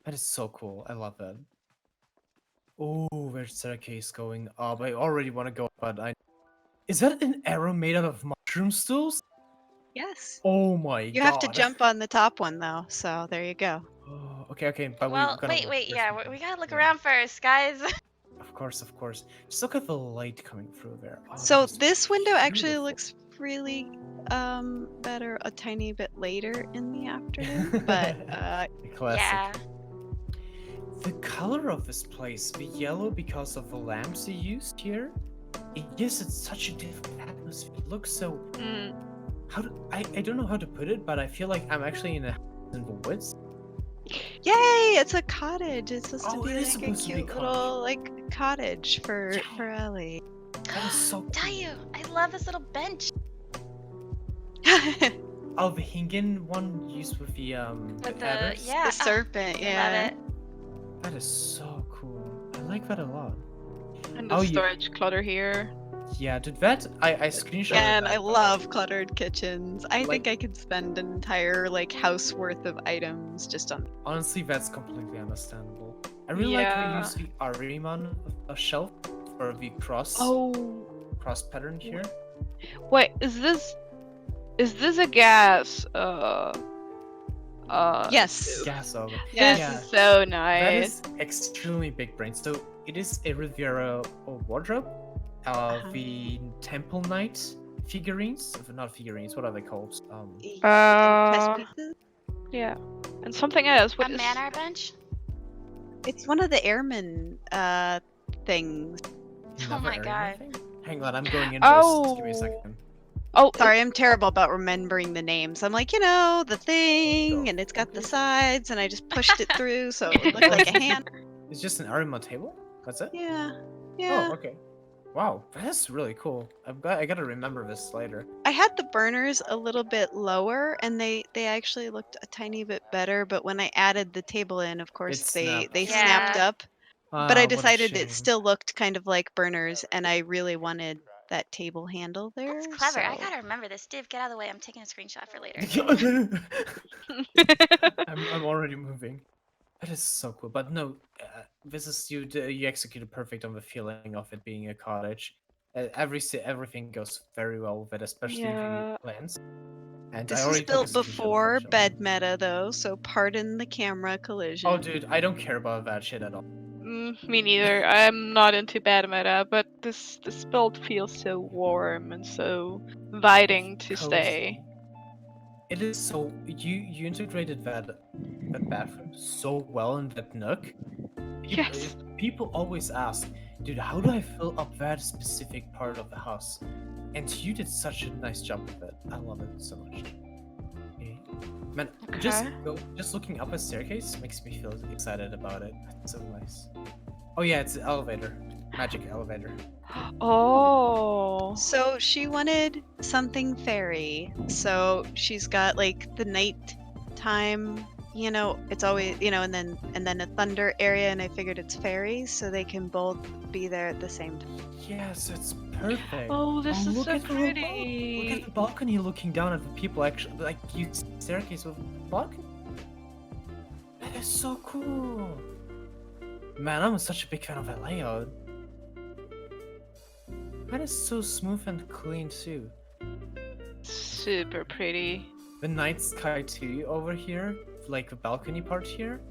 That is so cool. I love that. Oh, where's the staircase going up? I already want to go, but is that an arrow made out of mushroom stools? Yes. Oh my god. You have to jump on the top one though, so there you go. Oh, okay, but Well, we're gonna wait, look yeah, first. we gotta look Yeah. around first, guys. Of course. Just look at the light coming through there. Oh, So that is this window actually beautiful. looks really better a tiny bit later in the afternoon, but Classic. Yeah. The color of this place, the yellow because of the lamps they used here, it gives it such a different atmosphere. It looks so I don't know how to put it, but I feel like I'm actually in the woods. Yay! It's a cottage. It's supposed to Oh, be it is like a supposed to be cute little like cottage for Yeah. Ellie. That is so cool. Daiyu, I love this little bench. Oh, the Hingen one used with the With the feathers? yeah. The serpent, yeah. Love it. That is so cool. I like that a lot. And the Oh, yeah. storage clutter here. Yeah, did that? I screenshot. And that, I but love cluttered kitchens. I Like- think I could spend an entire like house worth of items just on. honestly, that's completely understandable. I really like how you Yeah. use the Ariman shelf for the cross pattern here. Wait, is this a gas? Yes. Gas oven. Yes. This Yeah. is so That nice. is extremely big brain. So it is a Riviera wardrobe. The Temple Knight figurines, not figurines. What are they called? Uh, Chess pieces? Yeah, and something else. What A is? manor bench. It's one of the airman things. Oh Never my heard god. anything? Hang on, I'm going in Oh. first. Give me a second. Oh, Sorry, I'm terrible about remembering the names. I'm like, the thing, and it's got the Okay. sides, and I just pushed it through so it would look like a hand. It's just an Ariman table. That's it. Yeah. Yeah. Oh, okay. Wow, that's really cool. I gotta remember this later. I had the burners a little bit lower, and they actually looked a tiny bit better. But when I added the table in, of course, It they snapped. snapped Yeah. up. But I What a decided it shame. still looked kind of like burners, and I really wanted that table handle there. That's clever. I so- gotta remember this. Div, get out of the way. I'm taking a screenshot for later. I'm already moving. That is so cool. But no, this is you executed perfect on the feeling of it being a cottage. Everything goes very well with it, especially Yeah. the plans. And This I was already took a built screenshot of that before shot. bed meta, though, so pardon the camera collision. Oh, dude, I don't care about that shit at all. Me neither. I'm not into bad meta, but this build feels so warm and so inviting to Cozy. stay. It is so you integrated that bathroom so well in that nook. Yes. People always ask, dude, how do I fill up that specific part of the house? And you did such a nice job with it. I love it so much. Okay. Man, just Okay. just looking up a staircase makes me feel excited about it. It's so nice. Oh yeah, it's an elevator. Magic elevator. Oh. So she wanted something fairy. So she's got like the nighttime, it's always, and then a thunder area, and I figured it's fairies, so they can both be there at the same time. Yes, it's perfect. Oh, this is look so at the little pretty. Look at the balcony looking down at the people actually like you staircase with balcony. That is so cool. Man, I'm such a big fan of that layout. That is so smooth and clean too. Super pretty. The night sky too over here, like the balcony part here.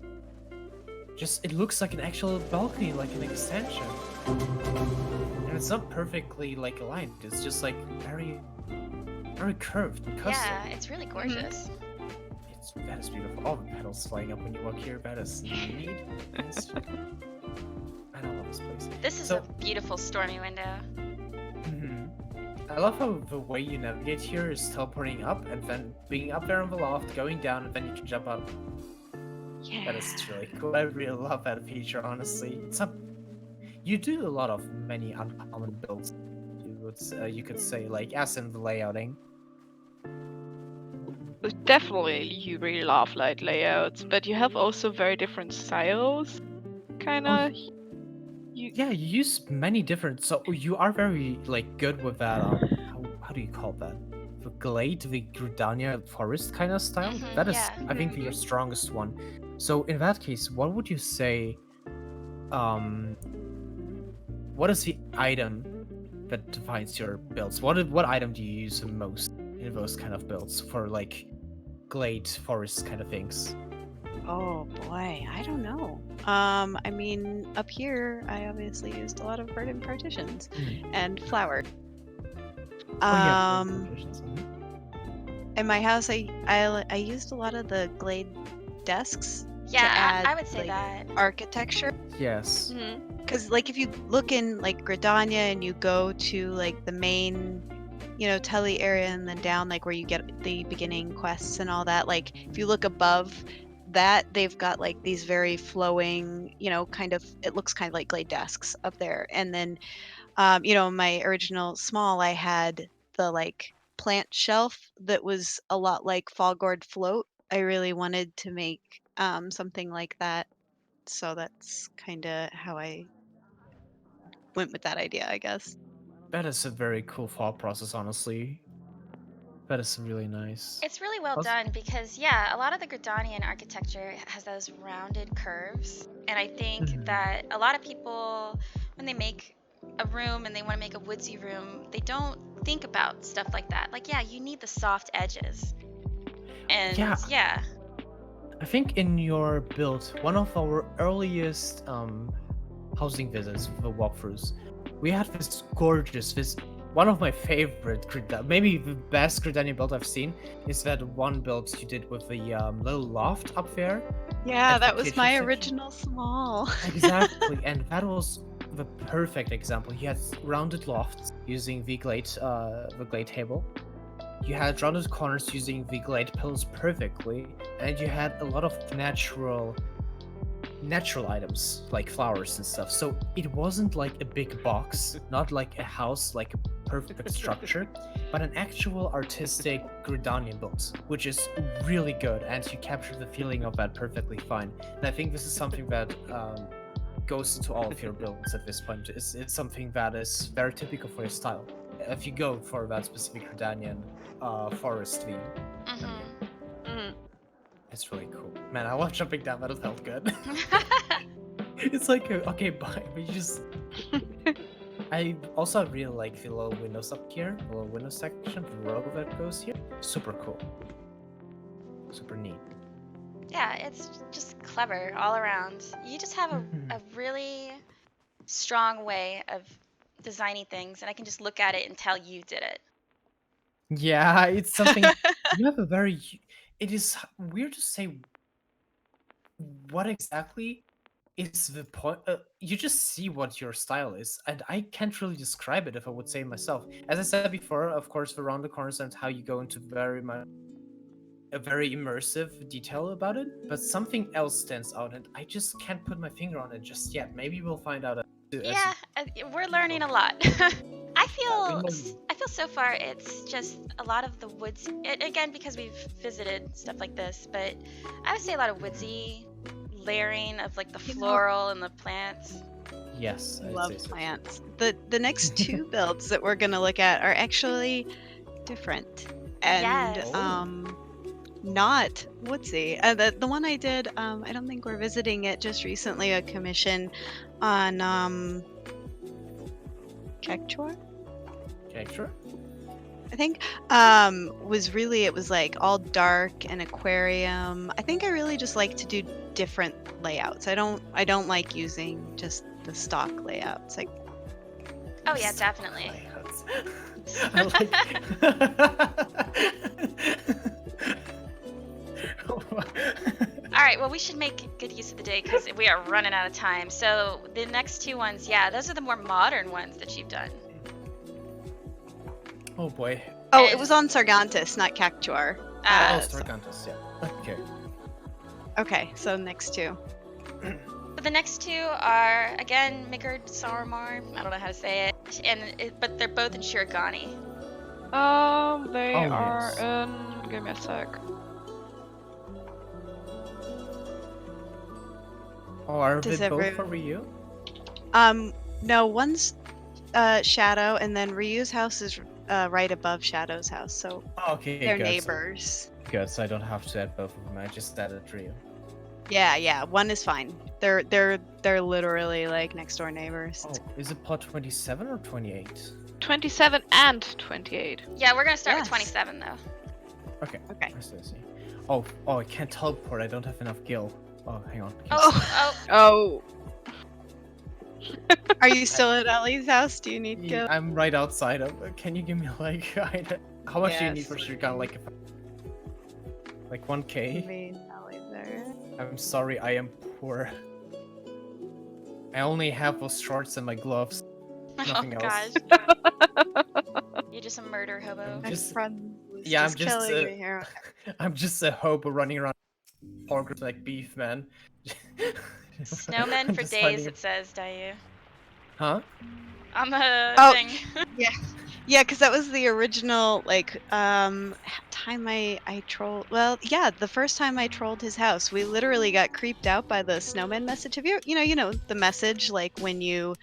Just it looks like an actual balcony, like an extension. And it's not perfectly like aligned. It's just like very, very curved and custom. Yeah, it's really gorgeous. That is beautiful. All the petals flying up when you walk here. That is neat. I love this place. This is So- a beautiful stormy window. I love how the way you navigate here is teleporting up and then being up there on the loft, going down, and then you can jump up. Yeah. That is really cool. I really love that feature, honestly. You do a lot of many uncommon builds. You could say, like, as in the layouting. Definitely, you really love light layouts, but you have also very different styles. Kinda. Yeah, you use many different. So you are very like good with that. How do you call that? The glade, the Gridania forest kind of style. Mhm, That is, yeah. I think, your strongest one. So in that case, what would you say? What is the item that defines your builds? What item do you use the most in those kind of builds for like glade forest kind of things? Oh boy, I don't know. I mean, up here, I obviously used a lot of verdant partitions and flower. In my house, I used a lot of the glade desks Yeah, add, I would say like, that. architecture. Yes. Mhm. Because like if you look in like Gridania and you go to like the main Telly area and then down, like where you get the beginning quests and all that. Like if you look above that, they've got like these very flowing, it looks kind of like glade desks up there. And then, my original small, I had the like plant shelf that was a lot like Foggord Float. I really wanted to make something like that. So that's kind of how I went with that idea, I guess. That is a very cool thought process, honestly. That is really nice. It's really well Plus- done because, yeah, a lot of the Gridanian architecture has those rounded curves. And I think Mhm. that a lot of people, when they make a room and they want to make a woodsy room, they don't think about stuff like that. Like, yeah, you need the soft edges. And Yeah. yeah. I think in your build, one of our earliest housing visits, the walkthroughs, we had this one of my favorite, maybe the best Gridanian build I've seen, is that one build you did with the little loft up there. Yeah, at the that was kitchen my section. original small. Exactly, and that was the perfect example. You had rounded lofts using the glade table. You had rounded corners using the glade pillars perfectly, and you had a lot of natural items like flowers and stuff. So it wasn't like a big box, not like a house, like a perfect structure, but an actual artistic Gridanian build, which is really good, and you capture the feeling of that perfectly fine. And I think this is something that goes into all of your builds at this point. It's something that is very typical for your style. If you go for that specific Gridanian forest theme, Mm-hmm. it's really cool. Man, I love jumping down. That felt good. It's like, okay, bye. But you just. I also really like the little windows up here, the little window section, the row that goes here. Super cool. Super neat. Yeah, it's just clever all around. You just have a really strong way of designing things, and I can just look at it and tell you did it. Yeah, it's something. You have a very. It is weird to say what exactly is the point. You just see what your style is, and I can't really describe it if I would say it myself. As I said before, of course, the round the corners and how you go into a very immersive detail about it, but something else stands out, and I just can't put my finger on it just yet. Maybe we'll find out. Yeah, we're learning a lot. I feel so far it's just a lot of the woods. Again, because we've visited stuff like this, but I would say a lot of woodsy layering of like the floral and the plants. Yes, I I'd love say so. plants. The next two builds that we're gonna look at are actually different and Yes. not woodsy. The one I did, I don't think we're visiting it just recently. A commission on Cactuar, Okay, sure. I think, it was like all dark and aquarium. I think I really just like to do different layouts. I don't like using just the stock layouts. Like, Oh yeah, definitely. I like. All right, well, we should make good use of the day because we are running out of time. So the next two ones, yeah, those are the more modern ones that you've done. Oh boy. oh, it was on Sargantus, not Cactuar. Oh, Sargantus, yeah. Okay. Okay, so next two. But the next two are, again, Migard Sarmar. I don't know how to say it. But they're both in Shirogani. They Oh, are yes. in. Give me a sec. Oh, are Does they both every- for Ryu? No, one's Shadow, and then Ryu's house is right above Shadow's house, so Okay, they're good. neighbors. Good, so I don't have to add both of them. I just added Ryu. Yeah, one is fine. They're literally like next door neighbors. Oh, is it plot 27 or 28? 27 and 28. Yeah, we're going to start Yes. with 27, though. Okay. Okay. I see. Oh, I can't teleport. I don't have enough gil. Oh, hang on. Oh, Oh. Are you still at Ellie's house? Do you need to go? I'm right outside of. Can you give me like how much do you need Yes. for Shirkan? Like 1K? Maybe Ellie's there. I'm sorry, I am poor. I only have those shorts and my gloves. oh Nothing else. gosh. You're just a murder hobo. My Just- friend was yeah, I'm just just, killing me here. I'm just a hobo running around pork like beef, man. Snowmen I'm for just days, finding- it says, Daiyu. Huh? On the Oh. thing. Yeah, because that was the original time I trolled. Well, yeah, the first time I trolled his house, we literally got creeped out by the snowman message. Have you know the message like when you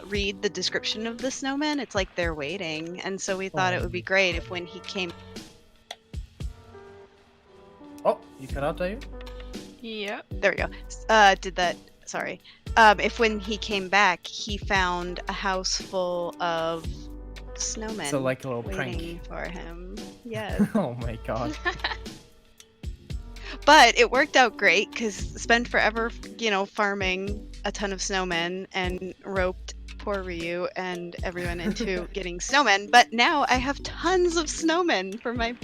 read the description of the snowman, it's like they're waiting, and so we thought it would be great if when he came. Oh, you cut out, Daiyu? Yeah. There we go. Did that. Sorry. If when he came back, he found a house full of snowmen So like a little waiting prank. for him. Yes. Oh my god. But it worked out great because spent forever, farming a ton of snowmen and roped poor Ryu and everyone into getting snowmen. But now I have tons of snowmen for my.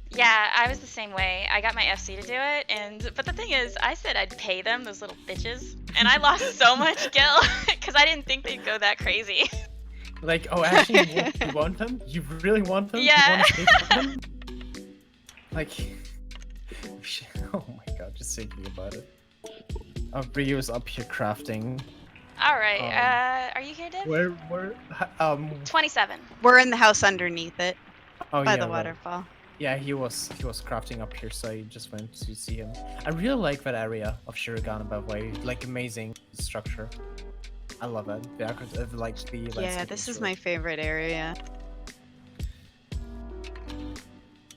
Yeah, I was the same way. I got my FC to do it, but the thing is, I said I'd pay them, those little bitches, and I lost so much gil because I didn't think they'd go that crazy. Like, oh, actually, you want them? You really want them? Yeah. You want to take them? Like, oh my god, just thinking about it. Ryu's up here crafting. All right, are you here, Div? Where, 27. We're in the house underneath it oh by yeah, the right. waterfall. Yeah, he was crafting up here, so I just went to see him. I really like that area of Shurigan above way, like amazing structure. I love it. The Yeah, landscape this is really- my favorite area.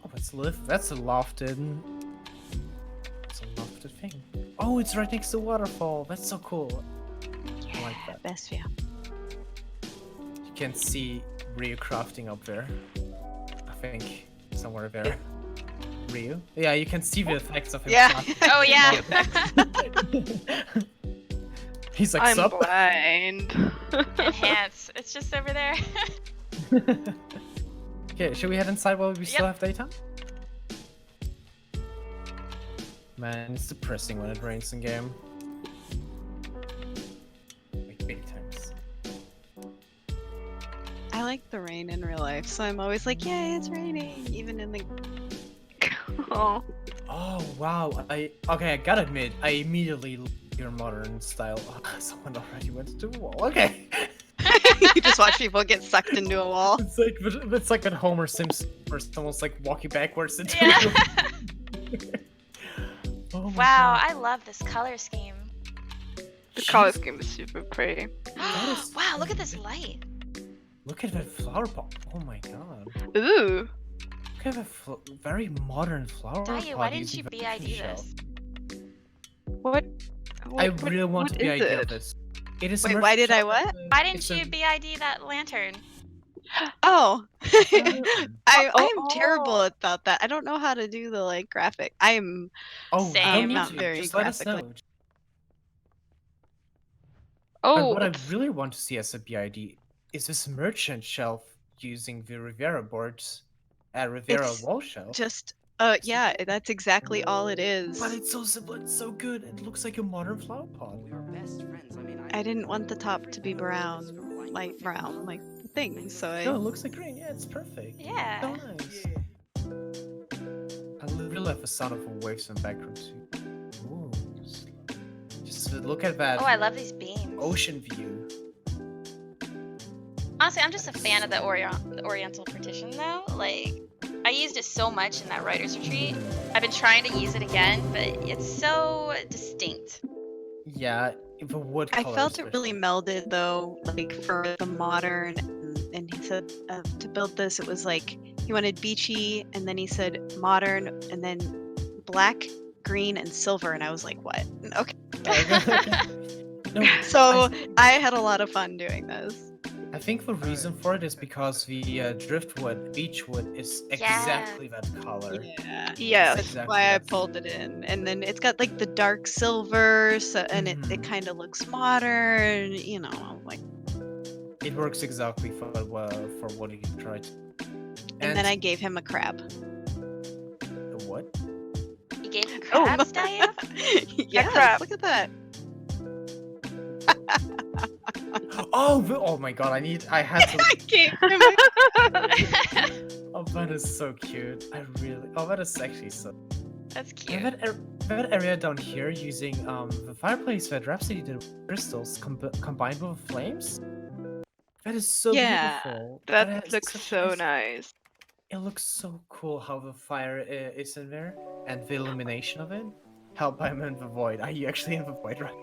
Oh, that's a lofted. It's a lofted thing. Oh, it's right next to waterfall. That's so cool. I like that. Best view. You can see Ryu crafting up there. I think somewhere there. Ryu. Yeah, you can see the effects of him. Yeah. crafting. Oh yeah. He's like, I'm sup? blind. Enhance. It's just over there. Okay, should we head inside while we still Yep. have daytime? Man, it's depressing when it rains in game. Like big times. I like the rain in real life, so I'm always like, yay, it's raining, even in the. Oh. Oh wow! I gotta admit, I immediately loved your modern style. Oh, someone already went into a wall. Okay. You just watch people get sucked into a wall. It's like that Homer Simpson where someone's like walking backwards into Yeah. Oh my Wow, God. I love this color scheme. The color scheme is super pretty. is Wow, look at this light. Look at that flower pot. Oh my god. Ooh. Look at that very modern flower pot. Daiyu, why didn't using you the BID picture shell. this? What? I really want to what be is idea of it? this. It is a Wait, merchant why did I shop. what? Why didn't It's a- you BID that lantern? Oh. lantern. I'm terrible about that. I don't know how to do the graphic. I'm Oh, you don't Same. need Not to. very Just let us know. graphically. Oh, What I it's- really want to see as a BID is this merchant shelf using the Rivera boards, Rivera It's wall shelf. just yeah, that's exactly all it is. But it's so simple, it's so good. It looks like a modern flower pot. I didn't want the top to be brown, light brown, like thing, so No, it I looks like green. Yeah, it's perfect. Yeah. So nice. I really love the sound of the waves in the background too. Ooh, just look at that Oh, I love these beams. ocean view. Honestly, I'm just a fan of the Oriental partition though. Like, I used it so much in that writer's retreat. I've been trying to use it again, but it's so distinct. Yeah, the wood I color felt it especially. really melded though, like for the modern. And he said to build this, it was like he wanted beachy, and then he said modern, and then black, green, and silver, and I was like, what? Okay. No, So I had a lot of fun doing this. I think the reason for it is because the driftwood, beechwood, is exactly that color. Yeah. yes. That's exactly Why I that. pulled it in, and then it's got like the dark silver, so and it Mhm. kind of looks modern, you know, like. It works exactly for what he tried. And then I gave him a crab. The what? You gave him Oh, crabs, Daiyu? Yes, crab. look at that. Oh my god, I had to. I can't remember. Oh, that is so cute. Oh, that is actually so. That's And cute. that area down here using the fireplace that Rhapsody did with crystals combined with flames. That is so Yeah, beautiful. That has looks such so nice. It looks so cool how the fire is in there and the illumination of it. Help! I'm in the void. Are you actually in the void right?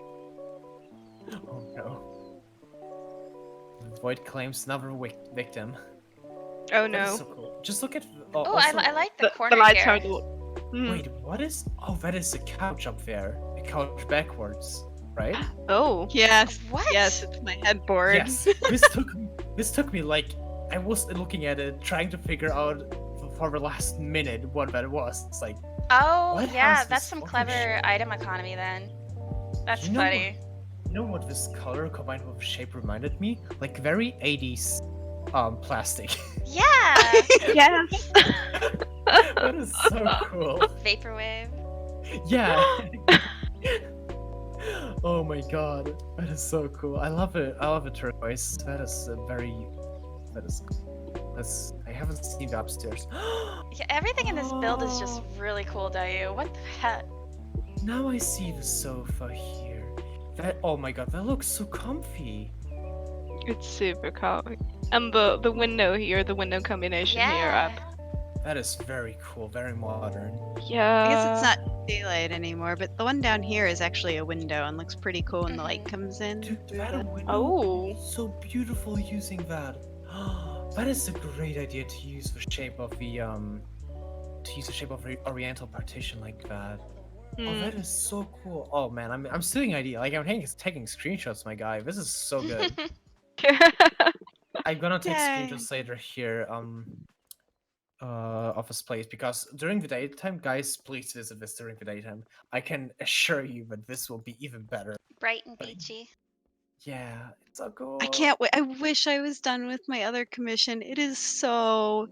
Oh no. The void claims another victim. Oh That is no. so cool. Just look at. Oh, Also, I like the The corner lights here. are the. wait, what is? Oh, that is a couch up there. A couch backwards, right? Oh. yes, What? yes, it's my headboard. Yes. This took me like I was looking at it, trying to figure out for the last minute what that was. It's like, Oh, what yeah, has that's this some fucking clever item economy then. That's You know funny. you know what this color combined with shape reminded me? Like very 80s plastic. Yeah! Yes. That is so cool. Vaporwave. Yeah. Oh my god. That is so cool. I love it. I love the turquoise. That is cool. I haven't seen the upstairs. Yeah, everything in this build is just Oh. really cool, Daiyu. What the heck? Now I see the sofa here. Oh my god, that looks so comfy. It's super comfy. And the window here, the window combination here Yeah. up. That is very cool, very modern. Yeah. I guess it's not daylight anymore, but the one down here is actually a window and looks pretty cool when the light comes in. Dude, through that the- window Oh. so beautiful using that. That is a great idea to use the shape of the oriental partition like that. Oh, that is so cool. Oh man, I'm stealing idea. Like I'm taking screenshots, my guy. This is so good. I'm gonna take Yay. screenshots later here of this place because during the daytime, guys, please visit this during the daytime. I can assure you that this will be even better. Bright and Like, beachy. yeah, it's so cool. I can't wait. I wish I was done with my other commission. It is so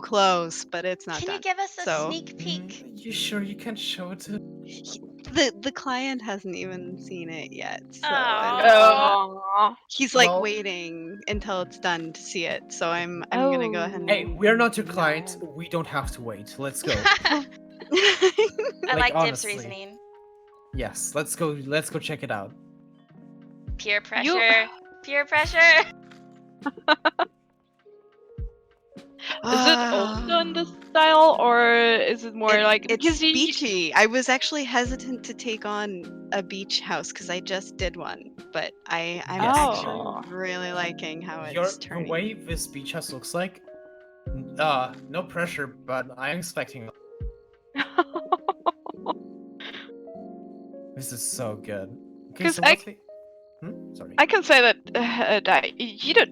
close, but it's not Can you done. give us a So- sneak peek? You sure you can show it to? The client hasn't even seen it yet. So Aw. Oh. he's like Well- waiting until it's done to see it. So I'm Oh. gonna go ahead and Hey, we're not your No. client. We don't have to wait. Let's go. I Like, like Dib's honestly. reasoning. Yes, let's go. Let's go check it out. Peer pressure. Peer pressure. Is it also in this style, or is it more like it's because you- beachy. I was actually hesitant to take on a beach house because I just did one, but I'm Yes. actually Oh. really liking how The it's turning. way this beach house looks like. No pressure, but I'm expecting. This is so good. Okay, 'Cause so I- what's the... Sorry. I can say that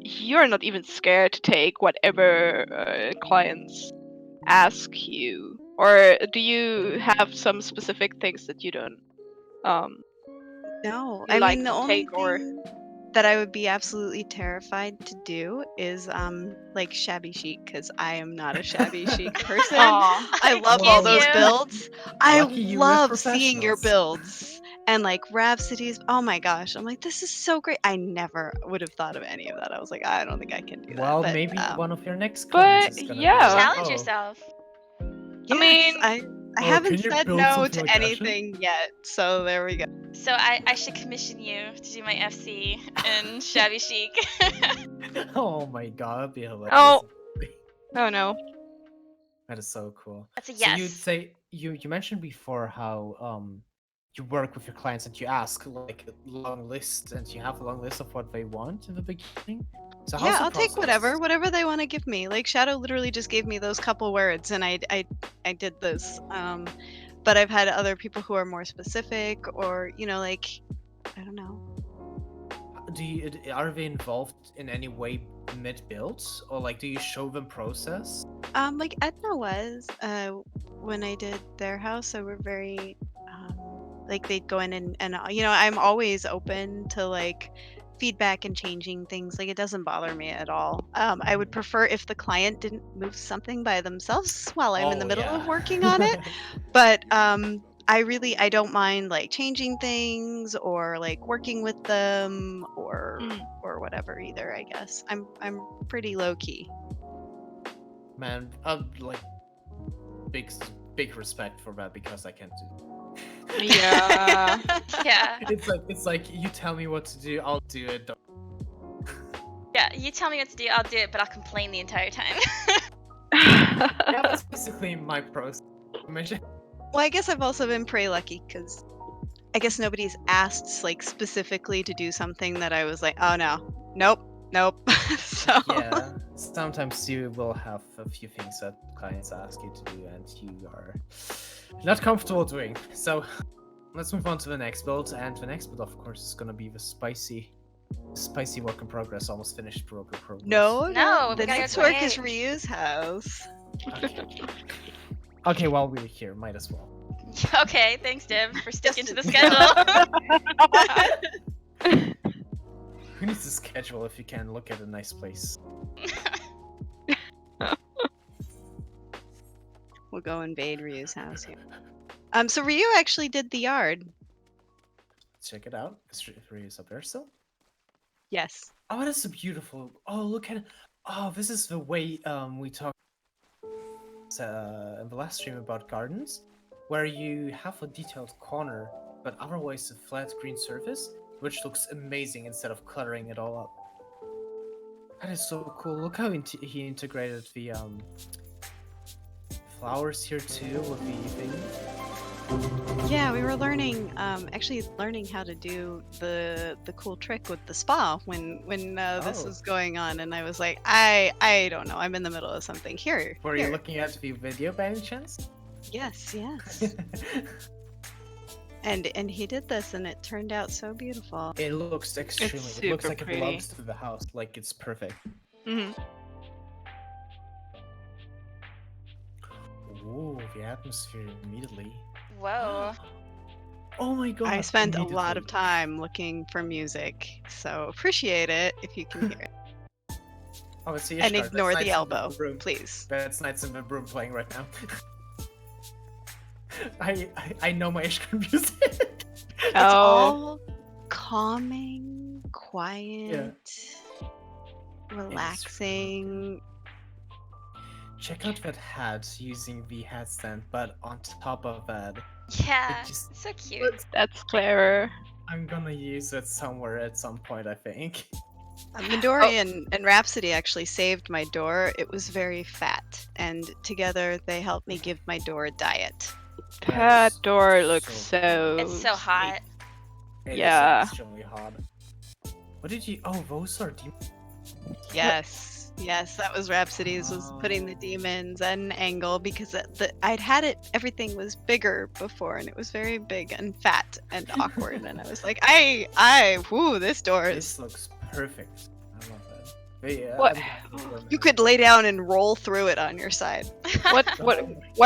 you're not even scared to take whatever clients ask you, or do you have some specific things that you don't No, you I like mean the to only take, or- thing that I would be absolutely terrified to do is like shabby chic because I am not a shabby chic person. Aw. I love all Excuse those you. builds. I Lucky you with love seeing your professionals. builds and like Rhapsodies. Oh my gosh, I'm like, this is so great. I never would have thought of any of that. I was like, I don't think I can do that. Well, but, maybe one of your next but, clients is gonna be yeah. like, Challenge "Oh, yourself. Yes, mean- I Oh, haven't can you said build no something to like that, Ashley? anything yet. So there we go. So I should commission you to do my FC in shabby chic. Oh my god, that'd be hilarious. Oh. Oh no. That is so cool. That's a So you yes. say you mentioned before how you work with your clients and you ask like a long list and you have a long list of what they want in the beginning. So how's Yeah, the I'll take process? whatever they want to give me. Like Shadow literally just gave me those couple words, and I did this. But I've had other people who are more specific, or like I don't know. Are they involved in any way mid builds or like do you show them process? Like Edna was when I did their house, so we're very like they'd go in and I'm always open to like feedback and changing things. Like it doesn't bother me at all. I would prefer if the client didn't move something by themselves while I'm in the Oh, middle yeah. of working on it. But I don't mind like changing things or like working with them or whatever either, I guess. I'm pretty low key. Man, like big respect for that because I can't do. Yeah. Yeah. It's like you tell me what to do, I'll do it. Yeah, you tell me what to do, I'll do it, but I'll complain the entire time. Yeah, that's basically my process. Well, I guess I've also been pretty lucky because I guess nobody's asked like specifically to do something that I was like, oh no, nope. So Yeah, sometimes you will have a few things that clients ask you to do and you are not comfortable doing. So let's move on to the next build, and the next build, of course, is gonna be the spicy work in progress, almost finished work in progress. No, no, we the gotta next go work is create. Ryu's house. Okay, while we're here, might as well. Okay, thanks, Div, for sticking to the Just- schedule. Who needs a schedule if you can look at a nice place? We'll go invade Ryu's house here. So Ryu actually did the yard. Check it out. Is Ryu's up there still? Yes. Oh, that's so beautiful. Oh, look at it. Oh, this is the way we talked in the last stream about gardens, where you have a detailed corner, but otherwise a flat green surface, which looks amazing instead of cluttering it all up. That is so cool. Look how he integrated the flowers here too with the thing. Yeah, we were learning, actually learning how to do the cool trick with the spa when this Oh. was going on, and I was like, I don't know, I'm in the middle of something here. Were here. you looking at the video by any chance? Yes. And he did this, and it turned out so beautiful. It looks extremely. It looks super like pretty. it belongs to the house. Like it's perfect. Mhm. Ooh, the atmosphere immediately. Whoa. Oh my god! I spent a lot of immediately. time looking for music, so appreciate it if you can hear it. Oh, it's the And Ishgard. ignore That's the Knights in elbow, Room. please. That's Knights in the Room playing right now. I know my Ishgard music. It's Oh. all calming, quiet, relaxing. Check out that hat using the hat stand, but on top of that, Yeah, it just so cute. looks. That's clever. I'm gonna use it somewhere at some point, I think. Midori and Rhapsody actually saved my door. It was very fat, and together they helped me give my door a diet. That That's door looks so so. It's so hot. It Yeah. is extremely hot. What did you? Oh, those are demons. Yes, that was Rhapsody's. Was putting the demons at an angle because I'd had it. Everything was bigger before, and it was very big and fat and awkward. And I was like, this door is. This looks perfect. I love that. But yeah, What? You could lay down and roll through it on your side. What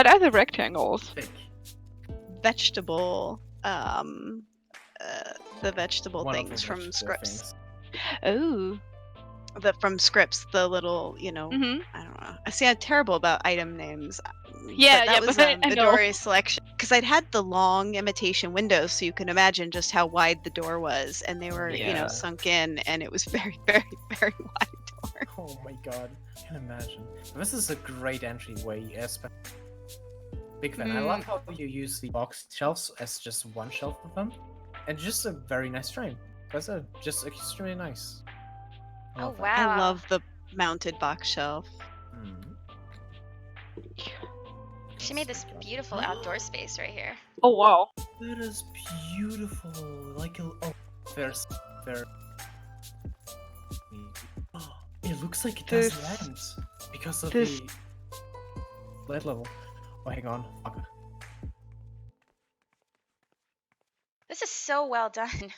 are the rectangles? Thick. Vegetable, the vegetable One of things the from vegetable scripts. things. Oh. From scripts, the little, Mhm. I don't know. I see, I'm terrible about item names. Yeah, that yeah, was but I know. Midori's selection. Because I'd had the long imitation windows, so you can imagine just how wide the door was, and they were, Yeah. sunk in, and it was very, very, very wide door. Oh my god, I can imagine. This is a great entryway, especially. Big fan. I love how you use the box shelves as just one shelf of them, and just a very nice frame. That's just extremely nice. I Oh love that. wow. I love the mounted box shelf. Mhm. She made this beautiful outdoor space right here. Oh wow. That is beautiful. Like there's there. Oh, it looks like it has This- land because of this- the light level. Oh, hang on. Okay. This is so well done.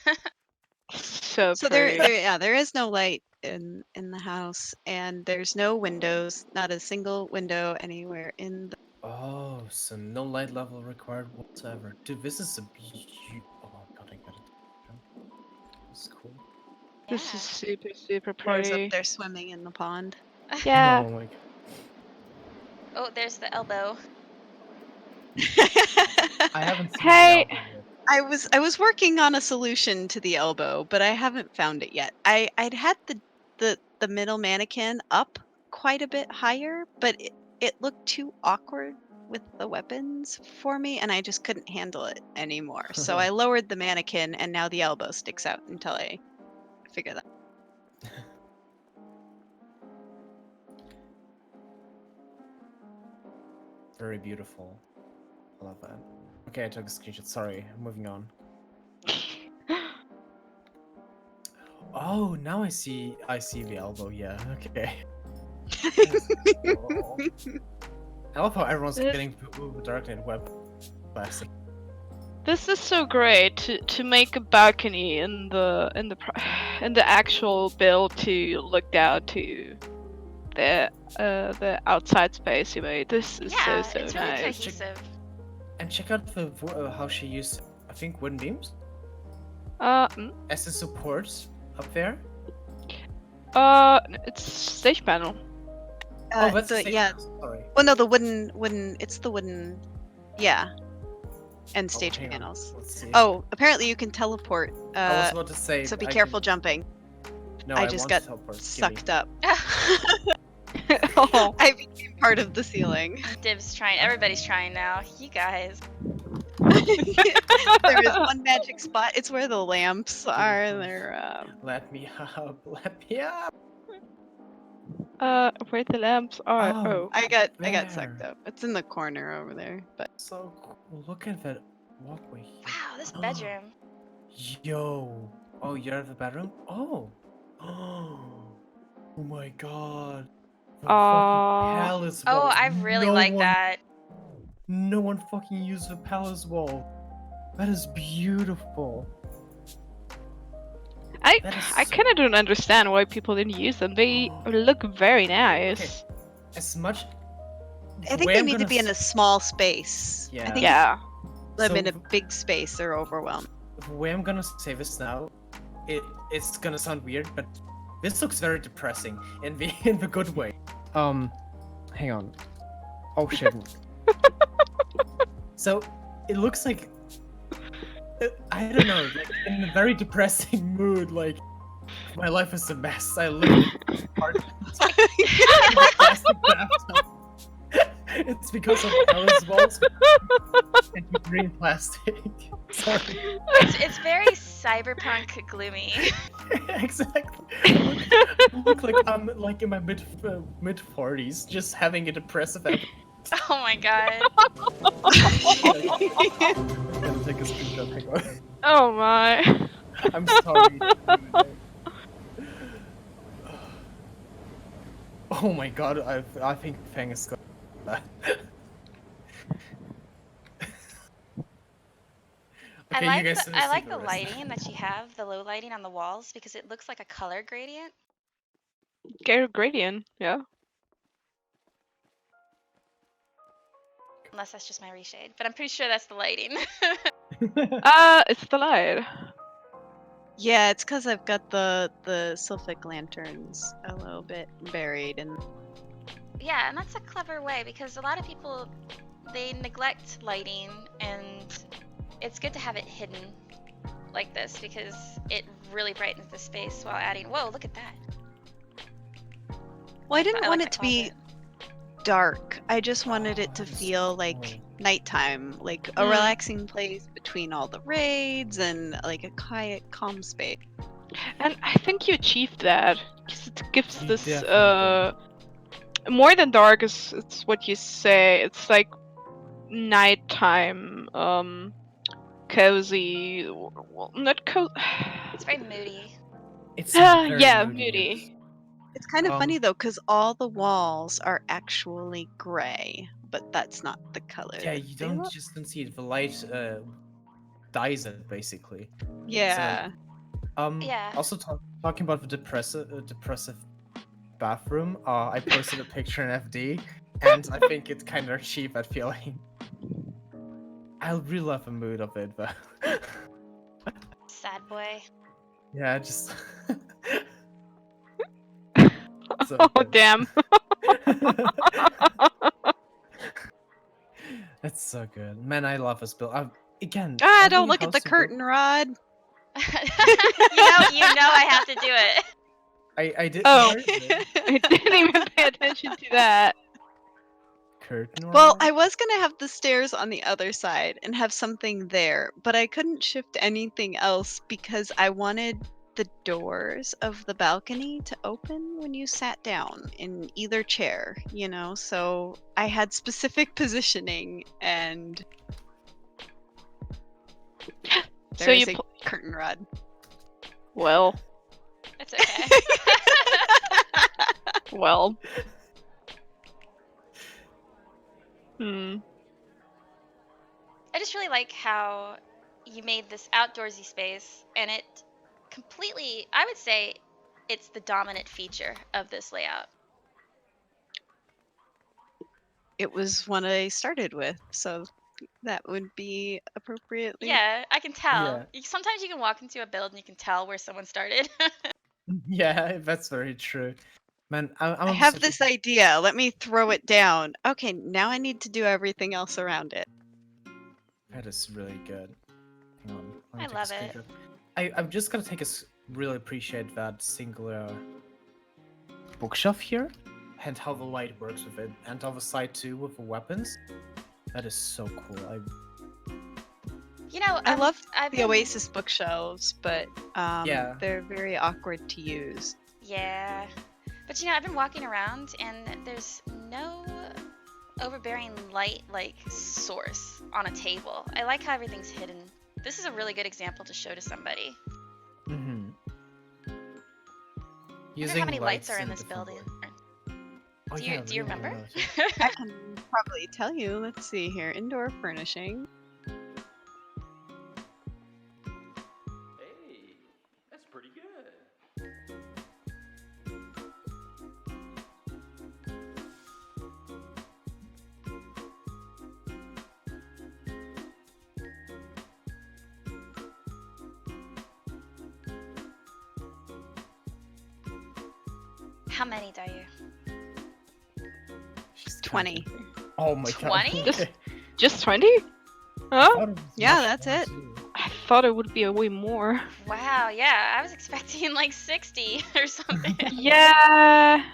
So So pretty. there is no light in the house, and there's no windows, not a single window anywhere in the. Oh, so no light level required whatsoever. Dude, this is a oh my god, I got it. That's cool. This is super, super Laura's pretty. up there swimming in the pond. Yeah. Oh my god. Oh, there's the elbow. I haven't seen Hey. the elbow yet. I was working on a solution to the elbow, but I haven't found it yet. I'd had the middle mannequin up quite a bit higher, but it looked too awkward with the weapons for me, and I just couldn't handle it anymore. So I lowered the mannequin, and now the elbow sticks out until I figure that. Very beautiful. I love that. Okay, I took a screenshot. Sorry, moving on. Oh, now I see the elbow. Yeah, okay. Oh. I love how everyone's getting Darknet web plastic. This is so great to make a balcony in the actual build to look down to the outside space you made. This is Yeah, so it's really nice. cohesive. And check out the how she used, I think, wooden beams as a support up there. It's stage panel. Oh, that's the yeah. Sorry. Well, no, the wooden. It's the wooden. Yeah. And stage hang on. panels. Let's see. Oh, apparently you can teleport. I was about to say. So be I careful can- jumping. No, I I just want got to teleport. Gimme. Sucked up. Oh. I became part of the ceiling. Div's trying. Everybody's trying now. You guys. There is one magic spot. It's where the lamps are. They're Let me up. Let me up. Where the lamps are. Oh. Oh. I got sucked There. up. It's in the corner over there. But So cool. Look at that walkway here. Wow, this bedroom. Yo. Oh, you're at the bedroom? Oh. Oh my god. The Aw. fucking palace Oh, walls. I really like that. No one fucking used the palace wall. That is beautiful. I That is kind of don't understand why people didn't use them. They look very nice. As much. I think they need to be in a small space. Yeah. I think Yeah. them in a So- big space, they're overwhelmed. The way I'm gonna say this now, it's gonna sound weird, but this looks very depressing in the good way. Hang on. Oh shit. So it looks like I don't know, like in a very depressing mood. Like my life is a mess. I live in a plastic bathtub. It's because of palace walls and green plastic. Sorry. It's very cyberpunk gloomy. Exactly. I look like I'm like in my mid 40s, just having a depressive episode. Oh my god. I'm gonna take a screenshot. Hang on. Oh my. I'm sorry. Oh my god, I think Fang is gonna that. I Okay, like you guys the, finish I like the the rest. lighting that you have, the low lighting on the walls, because it looks like a color gradient. Gradient, yeah. Unless that's just my reshade, but I'm pretty sure that's the lighting. It's the light. Yeah, it's because I've got the sylphic lanterns a little bit buried in. Yeah, and that's a clever way because a lot of people, they neglect lighting, and it's good to have it hidden like this because it really brightens the space while adding. Whoa, look at that! Well, I didn't I want like it that to be closet. dark. I just wanted it to that is feel so like cool. nighttime, like a relaxing place between all the raids and like a quiet, calm space. And I think you achieved that. 'Cause it gives You this definitely more than dark is it's what you say. It's like nighttime, cozy. Well, not cozy. It's very moody. It's very Yeah, moody, moody. yes. It's kind of Um, funny though, because all the walls are actually gray, but that's not the color. Yeah, that you they don't look. just see it. The light dyes it basically. Yeah. Yeah. Also talking about the depressive bathroom. I posted a picture in FD, and I think it's kind of cheap at feeling. I really love the mood of it, but Sad boy. yeah, just. So Oh good. damn. That's It's so good. Man, I love this build. Again, Don't every look at the house you build- curtain rod. you know I have to do it. I did. Oh. Where is it? I didn't even pay attention to that. Curtain Well, rod? I was gonna have the stairs on the other side and have something there, but I couldn't shift anything else because I wanted the doors of the balcony to open when you sat down in either chair, you know? So I had specific positioning and So there's you a curtain rod. well, It's okay. well. Hmm. I just really like how you made this outdoorsy space, and it completely, I would say, it's the dominant feature of this layout. It was one I started with, so that would be appropriately. Yeah, I can tell. Yeah. Sometimes you can walk into a build and you can tell where someone started. Yeah, that's very true. Man, I'm I have such a- this idea. Let me throw it down. Okay, now I need to do everything else around it. That is really good. Hang on. let me I take a love it. screenshot. I'm just gonna take a really appreciate that singular bookshelf here, and how the light works with it, and on the side too with the weapons. That is so cool. You know, I love I've the been- Oasis bookshelves, but Yeah. they're very awkward to use. Yeah. But you know, I've been walking around and there's no overbearing light like source on a table. I like how everything's hidden. This is a really good example to show to somebody. Mm-hmm. I wonder how many lights are in this different building. way. Oh, Do you yeah, do you really remember? well. I can probably tell you. Let's see here. Indoor furnishing. Hey, that's pretty good. How many, Daiyu? She's 20. counting. Oh my 20? god. Just- okay. Just 20? I Huh? thought it was Yeah, much that's more it. too. I thought it would be a way more. Wow, yeah, I was expecting like 60 or something. Yeah.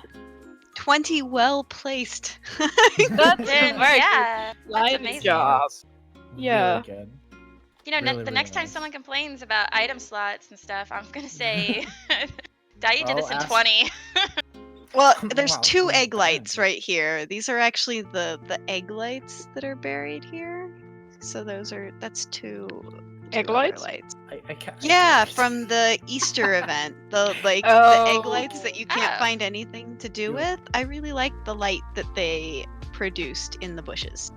20 well placed. That's Then, a very yeah, good that's line amazing. job. That's Yeah. Really good. You know, Really, the really next time nice. someone complains about item slots and stuff, I'm gonna say, Daiyu did Well, this in ask- 20. Well, there's Wow, two oh my egg lights God. right here. These are actually the egg lights that are buried here. So that's two Egg other lights? I can't. Yeah, from the Easter event. The egg Oh. lights that you can't Oh. find anything to do Yeah. with. I really like the light that they produced in the bushes.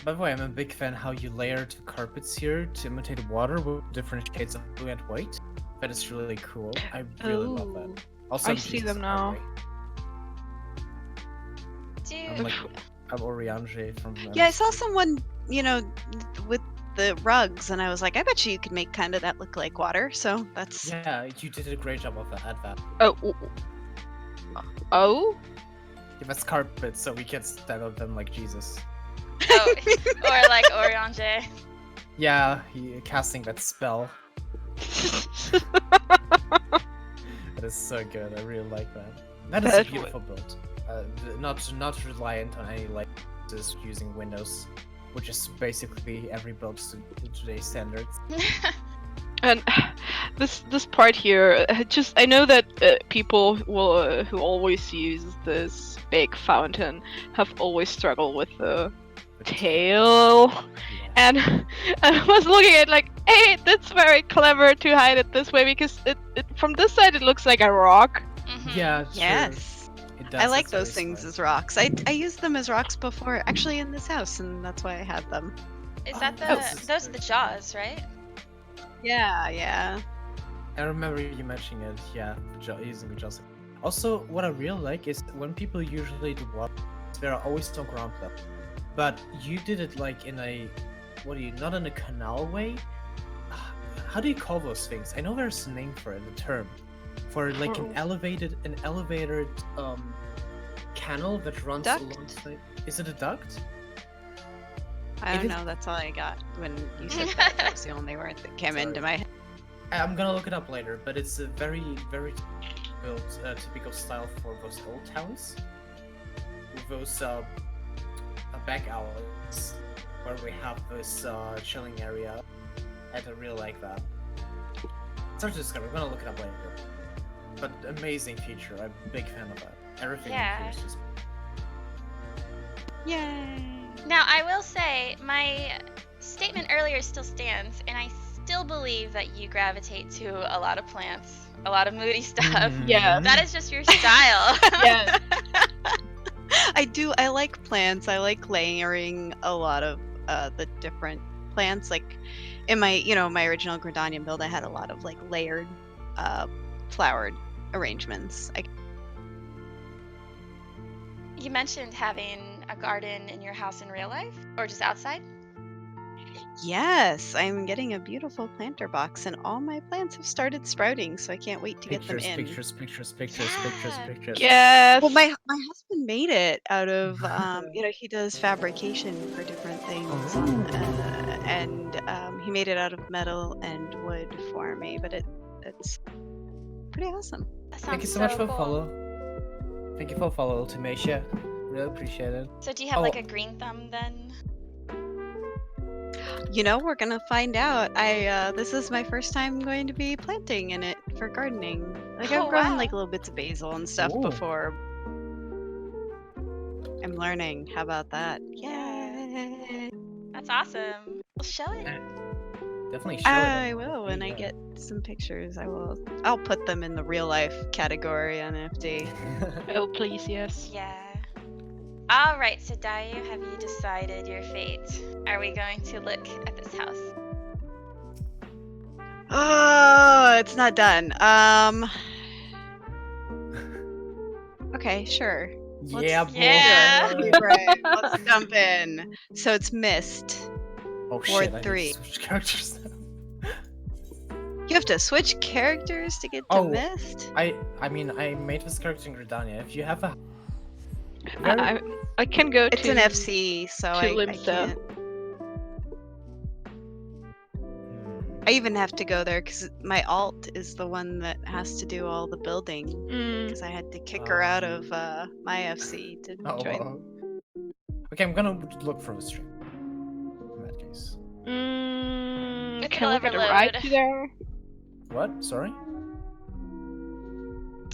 By the way, I'm a big fan how you layered carpets here to imitate water with different shades of blue and white. That is really cool. I really love Ooh. that. Also, I I'm see Jesus them that now. way. I'm Dude, like I'm Oriange from. Yeah, I saw MC. someone, with the rugs, and I was like, I bet you could make kind of that look like water. So that's Yeah, you did a great job of that. At that. Oh. Oh? Give us carpets so we can stand on them like Jesus. oh, or like Oriange. Yeah, he casting that spell. That is so good. I really like that. That is a That would- beautiful build. Not reliant on any like just using Windows, which is basically every build to today's standards. And this part here, I know that people will who always use this big fountain have always struggled with the tail, Yeah. and I was looking at like, hey, that's very clever to hide it this way because it from this side it looks like a rock. Mhm. Yeah, sure. yes. It does, I like it's those very things smart. as rocks. I used them as rocks before, actually in this house, and that's why I had them. Is that Oh, the, this is those are the very jaws, right? Yeah. I remember you mentioning it. Yeah, using the jaws. Also, what I really like is when people usually do water, there are always no ground level. But you did it like in a, not in a canal way? How do you call those things? I know there's a name for it, a term. For like an elevated canal that runs Duct? alongside. Is it a duct? I It don't is- know. That's all I got when you said that. That was the only word that came Sorry. into my head. I'm gonna look it up later, but it's a very, very typical style for those old towns. With those back alleys where we have this chilling area. I really like that. It's hard to describe. I'm gonna look it up later. But amazing feature. I'm a big fan of that. Everything Yeah. in here is just Yay! Now, I will say, my statement earlier still stands, and I still believe that you gravitate to a lot of plants, a lot of moody stuff. Yeah. That is just your style. Yes. I do. I like plants. I like layering a lot of the different plants. Like in my, my original Gridanian build, I had a lot of like layered, flowered arrangements. You mentioned having a garden in your house in real life, or just outside? Yes, I'm getting a beautiful planter box, and all my plants have started sprouting, so I can't wait to get them in. Pictures. Yeah. Yes. Well, my husband made it out of he does fabrication for different things, and he made it out of metal and wood for me. But it's pretty awesome. That Thank you sounds so much for cool. follow. Thank you for follow, Ultimatia. Really appreciate it. So do you have Oh. like a green thumb then? We're gonna find out. This is my first time going to be planting in it for gardening. Like Oh, I've grown wow. like little bits of basil and stuff Ooh. before. I'm learning. How about that? Yeah. Yay! That's awesome. Well, show it. Definitely show it. I will when I get some pictures. I'll put them in the real life category on FD. Oh, please, yes. Yeah. All right, so Daiyu, have you decided your fate? Are we going to look at this house? Oh, it's not done. Okay, sure. Yeah, boy. Yeah. Be brave. Let's jump in. So it's mist. Oh Ward shit, I need to 3. switch characters now. You have to switch characters to get to Oh, mist. I mean, I made this character in Gridania. If you have a... I can go It's to an FC, so I Limsa. can't. I even have to go there because my alt is the one that has to do all the building. Because I had to kick her out of my FC to Oh, join. wow. Okay, I'm gonna look for a stream. In that case. If Can it'll we get a ever ride load. to there? What? Sorry?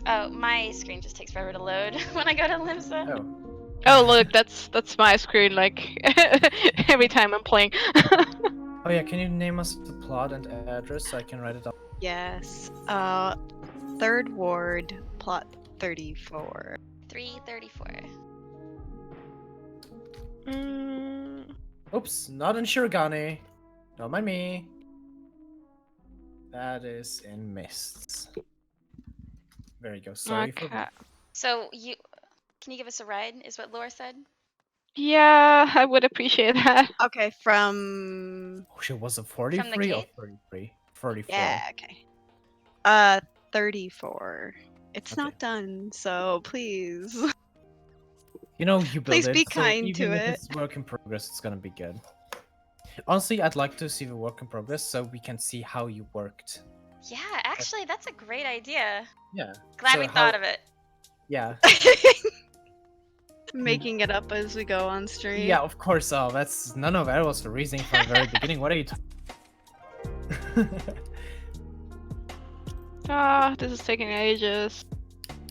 Oh, my screen just takes forever to load when I go to Limsa. Oh. Oh, look, that's my screen. Like every time I'm playing. Oh yeah, can you name us the plot and address so I can write it down? Yes. 3rd Ward, plot 34. 334. Oops, not in Shirogane. Don't mind me. That is in Mists. There you go. Sorry for Okay. So can you give us a ride? Is what Laura said. Yeah, I would appreciate that. Okay, from. Oh shit, was it 43 or gate? 33? 34. Yeah, okay. 34. It's Okay. not done, so please. You know, you build Please it. be so kind even to if it. it's work in progress, it's gonna be good. Honestly, I'd like to see the work in progress so we can see how you worked. Yeah, actually, that's a great idea. Yeah. Glad So we how- thought of it. Yeah. Making it up as we go on stream. Yeah, of course. Oh, that's none of that was the reasoning from the very beginning. What are you This is taking ages.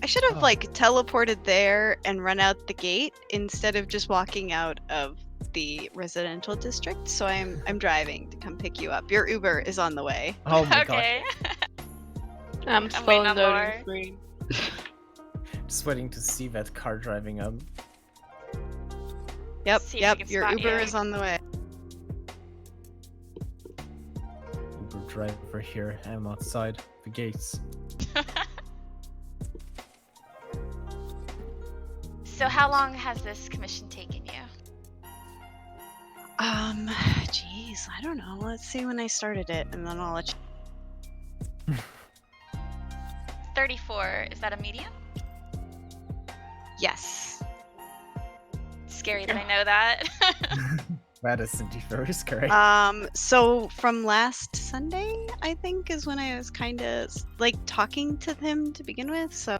I should have Oh. like teleported there and run out the gate instead of just walking out of the residential district. So I'm driving to come pick you up. Your Uber is on the way. Oh my god. Okay. I'm I'm still waiting in on loading Laura. screen. Just waiting to see that car driving up. Yep, See if we yep. can Your spot Uber you. is on the way. Uber driver here. I'm outside the gates. So how long has this commission taken you? Geez, I don't know. Let's see when I started it, and then I'll let you. 34. Is that a medium? Yes. Scary that I know that. That is indeed very scary. So from last Sunday, I think, is when I was kind of like talking to him to begin with. So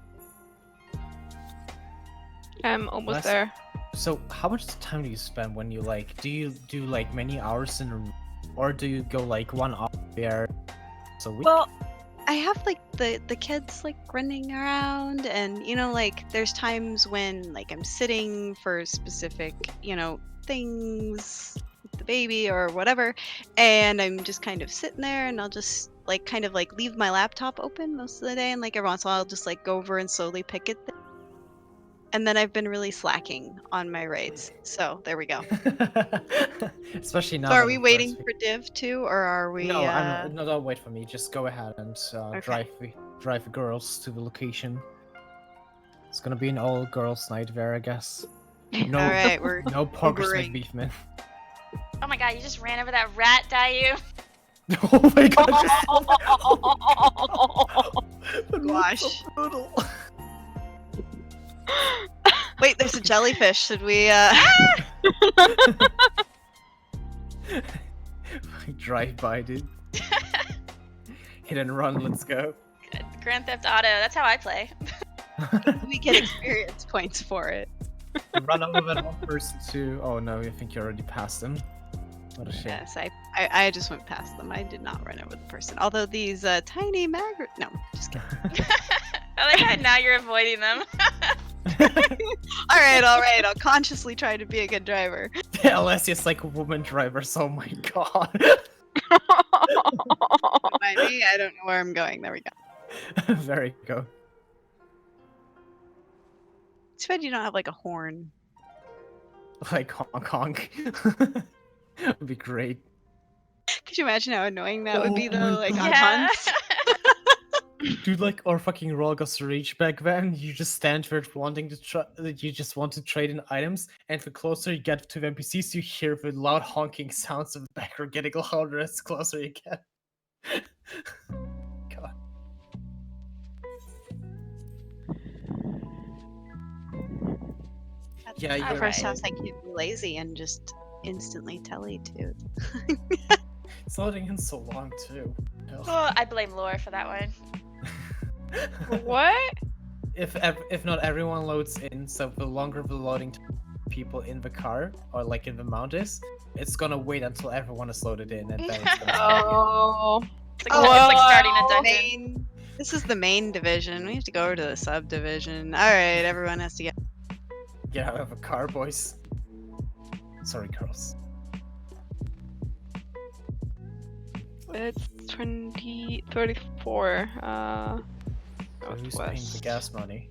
I'm almost Last- there. So how much time do you spend when you like? Do you do like many hours in a room, or do you go like 1 hour there a week? well, I have like the kids like running around, and like there's times when like I'm sitting for specific things with the baby or whatever, and I'm just kind of sitting there, and I'll just like kind of like leave my laptop open most of the day, and like every once in a while I'll just like go over and slowly pick it. And then I've been really slacking on my raids, so there we go. Especially now. So that are we I'm waiting first- for Div too, or are we? No, I'm no. Don't wait for me. Just go ahead and Okay. drive the girls to the location. It's gonna be an all girls night there, I guess. No, All right, we're no poker snake Ubering. beef, man. Oh my god, you just ran over that rat, Daiyu. Oh my god! That was Gosh. so brutal. Wait, there's a jellyfish. Should we? Drive by, dude. Hit and run. Let's go. Grand Theft Auto, that's how I play. We get experience points for it. Run over that one person too. Oh no, I think you already passed him. What a shame. Yes, I just went past them. I did not run over the person. Although these tiny no, just kidding. I like how now you're avoiding them. All right. I'll consciously try to be a good driver. Alessia's like a woman driver, so oh my god. Don't mind me. I don't know where I'm going. There we go. There you go. Too bad you don't have like a horn. Like Hong Kong. Would be great. Could you imagine how annoying that would be Oh though? my Like on God. Yeah. hunts. Dude, like our fucking Rolgos Reach back then, you just stand there wanting to you just want to trade in items, and the closer you get to the NPCs, you hear the loud honking sounds of the background getting louder as closer you get. God. Yeah, At you're Alright. first right. sounds like you'd be lazy and just instantly telly too. It's loading in so long too. Hell. Oh, I blame Laura for that one. What? If not everyone loads in, so the longer the loading time people in the car or like in the mount is, it's gonna wait until everyone is loaded in, and then it's gonna start. Oh. It's like starting a dungeon. Main. This is the main division. We have to go over to the subdivision. All right, everyone has to get. Get out of the car, boys. Sorry, girls. It's 34. Who's paying the Northwest. gas money?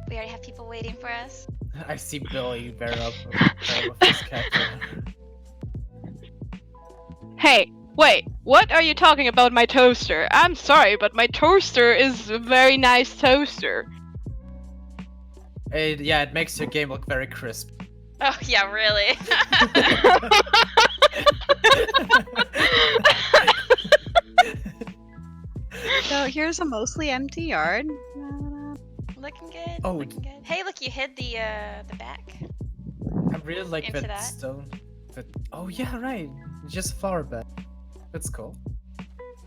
We already have people waiting for us. I see Billy there up there with his cat. Hey, wait, what are you talking about my toaster? I'm sorry, but my toaster is a very nice toaster. Yeah, it makes your game look very crisp. Oh yeah, really. So here's a mostly empty yard. Looking good. Oh. Looking good. Hey, look, you hid the back. I really like Into that, that. stone. Oh yeah, right. Just a flower bed. That's cool.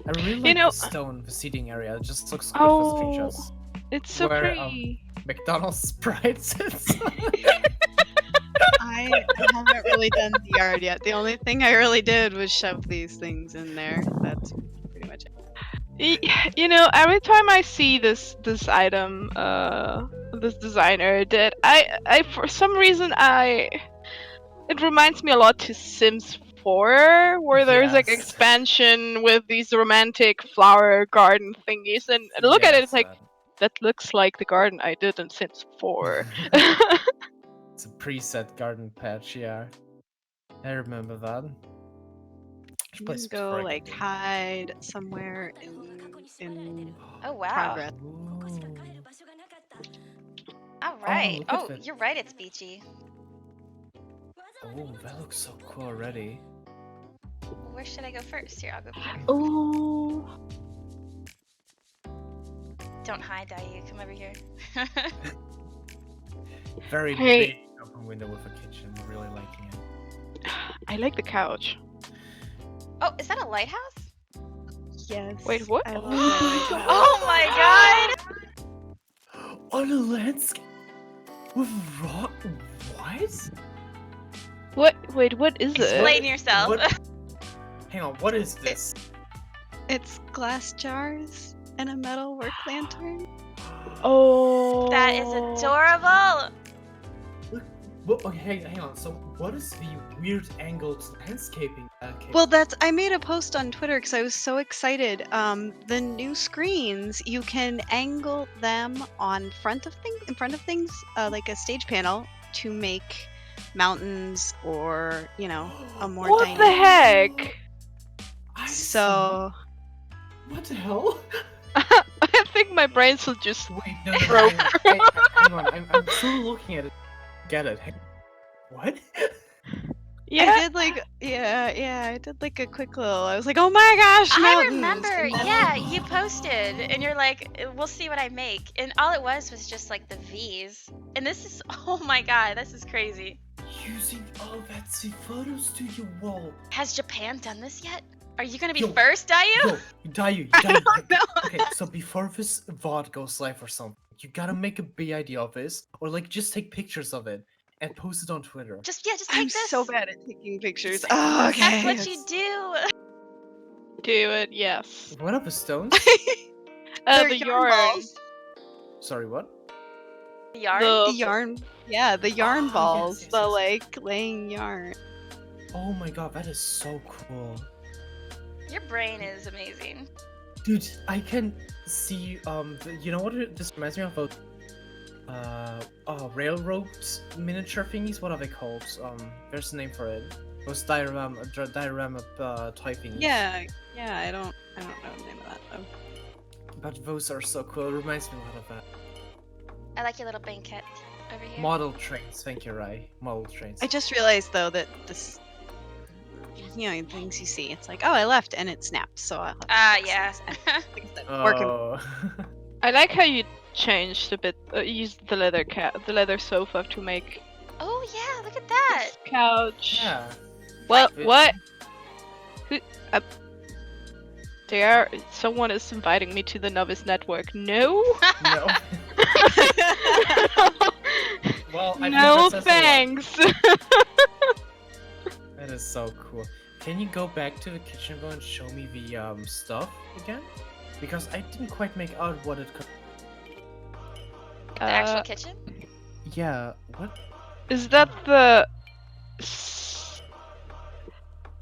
I really like know- the stone, the seating area. It just looks good Oh. for screenshots. It's so Where, pretty. McDonald's sprites. I haven't really done the yard yet. The only thing I really did was shove these things in there. That's pretty much it. You know, every time I see this item, this designer did, I for some reason it reminds me a lot to Sims 4, where there's like Yes. expansion with these romantic flower garden thingies, and look at it, it's like that looks like the garden I did in Sims 4. It's a preset garden patch, yeah. I remember that. This You place can is go very like good. hide somewhere in Oh wow. progress. Ooh. All right. look at Oh, that. you're right. It's beachy. Oh, that looks so cool already. Where should I go first? Here, I'll go first. Oh. Don't hide, Daiyu. Come over here. Very Hey. big open window with a kitchen. I'm really liking it. I like the couch. Oh, is that a lighthouse? Yes. Wait, what? I love Oh, that. Oh my god! On a landscape with rock. What? What? Wait, what is it? Explain yourself. What? Hang on. What is this? It's glass jars and a metal work lantern. Oh. That is adorable. What? Okay, hang on. So, what is the weird angled landscaping? Well, I made a post on Twitter because I was so excited. The new screens, you can angle them in front of things, like a stage panel, to make mountains or a more What dynamic. the heck? So What the hell? I think my brains will just. Wait, no, Broke. hang on. I'm still looking at it. Get it? What? Yeah. I did I did like a quick little. I was like, oh my gosh, I mountains. remember, Oh. yeah, you posted, and you're like, we'll see what I make. And all it was just like the V's. And this is, oh my god, this is crazy. Using all that photo studio wall. Has Japan done this yet? Are you gonna be Yo, first, Daiyu? Yo, Daiyu. know. Okay, so before this VOD goes live or something, you gotta make a big idea of this, or like just take pictures of it and post it on Twitter. Just take I'm this. so bad at taking pictures. Just- Oh, okay. That's what you do. Do it, yes. What are the stones? They're The yarn yarn. balls. Sorry, what? The yarn? The yarn. Yeah, the yarn yes, balls. yes, the yes. like laying yarn. Oh my god, that is so cool. Your brain is amazing. Dude, I can see, you know what this reminds me of? Railroad miniature thingies? What are they called? There's a name for it. Those diorama type thingies. Yeah, I don't know the name of that though. But those are so cool. It reminds me a lot of that. I like your little banquet over here. Model trains, thank you, Rai. Model trains. I just realized though that this, things you see, it's like, oh, I left and it snapped, so I'll have to Yeah. fix this and things that working. Oh. I like how you changed a bit. Used the leather sofa to make Oh yeah, look at that. this couch. Yeah. Well, It- what? Who? Someone is inviting me to the novice network. No. No. Well, I No think that's thanks. That is so cool. Can you go back to the kitchen and show me the stuff again? Because I didn't quite make out what it could. The actual kitchen? Yeah. What? Is that the?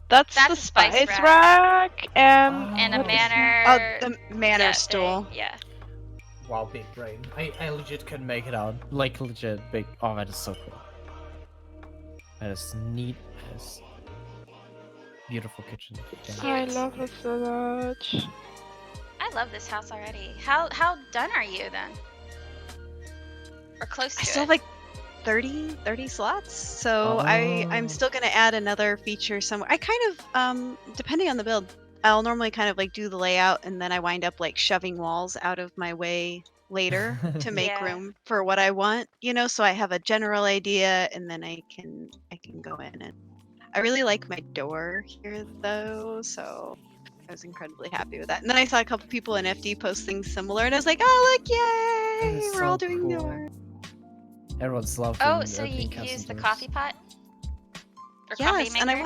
That's That's the a spice spice rack. rack and And a What is- manor. Oh, the manor yeah, stool. thing, Yeah. Wow, big brain. I legit couldn't make it out. Like legit big. Oh, that is so cool. That is neat. That is beautiful kitchen. Yeah. I love it so much. I love this house already. How done are you then? Or close to I still it? have like 30 slots, so I'm Oh. still gonna add another feature somewhere. I kind of depending on the build, I'll normally kind of like do the layout and then I wind up like shoving walls out of my way later to make Yeah. room for what I want, so I have a general idea and then I can go in. And I really like my door here though, so I was incredibly happy with that. And then I saw a couple people in FD post things similar and I was like, oh look, yay, is we're all so doing cool. door. Everyone's loving. Oh, so you pink use the custom coffee doors. pot? Or coffee Yes, and I maker?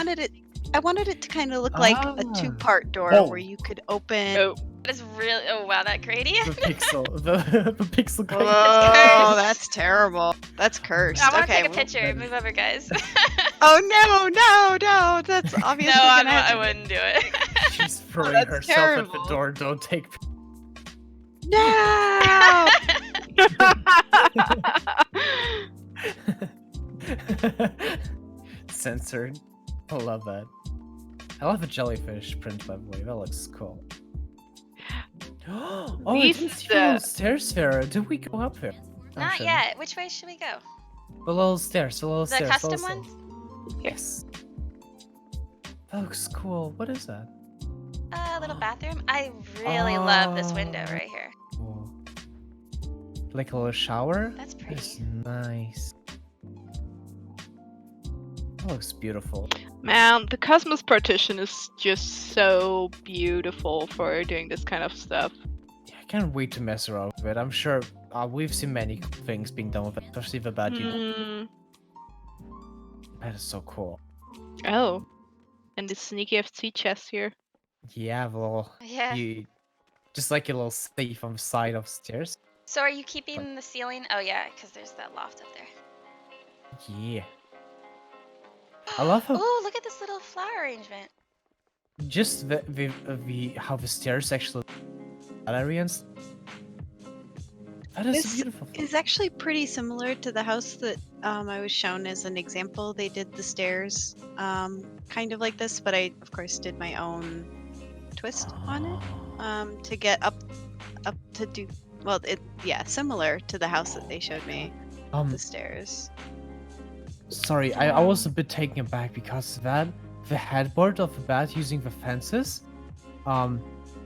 wanted it to kind of look like a Ah. two-part door Whoa. where you could open. Oh, That is really. Oh wow, that gradient. The pixel, the pixel. Whoa, cursed. that's terrible. That's cursed. I want to okay. take a picture. Move over, guys. Oh no! That's obviously no, gonna I happen. wouldn't do it. She's throwing that's herself at the terrible. door. Don't take. No! Censored. I love that. I love the jellyfish print, by the way. That looks cool. Oh, I These, didn't see the little stairs there. Did we go up there? Oh, Not shit. yet. Which way should we go? The little stairs. The little The stairs. custom little ones? stairs. Yes. That looks cool. What is that? Little bathroom. I really love this window Oh. right here. Cool. like a little shower. That's That's pretty. nice. That looks beautiful. Man, the Cosmos partition is just so beautiful for doing this kind of stuff. Yeah, I can't wait to mess around with it. I'm sure we've seen many cool things being done with it, especially the bad you. Mm. That is so cool. Oh, and the sneaky FC chest here. Yeah, well, Yeah. you just like a little safe on the side of stairs. So are you keeping the ceiling? Oh yeah, because there's that loft up there. Yeah. I love how Oh, look at this little flower arrangement. just the how the stairs actually areas. That is This beautiful. is actually pretty similar to the house that I was shown as an example. They did the stairs kind of like this, but I, of course, did my own twist on it to get up to do. Well, similar to the house that they showed me. The stairs. Sorry, I was a bit taken aback because the headboard of the bat using the fences,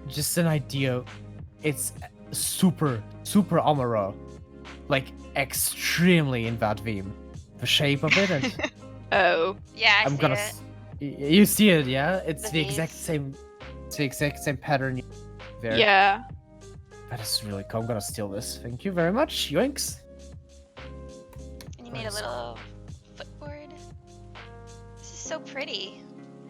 just an idea. It's super Amara, like extremely in that theme. The shape of it, and Oh, Yeah, I I'm see gonna. it. You see it, yeah? It's The the exact V's. same. It's the exact same pattern. There. yeah. That is really cool. I'm gonna steal this. Thank you very much, yoinks. And you made a little footboard. This is so pretty.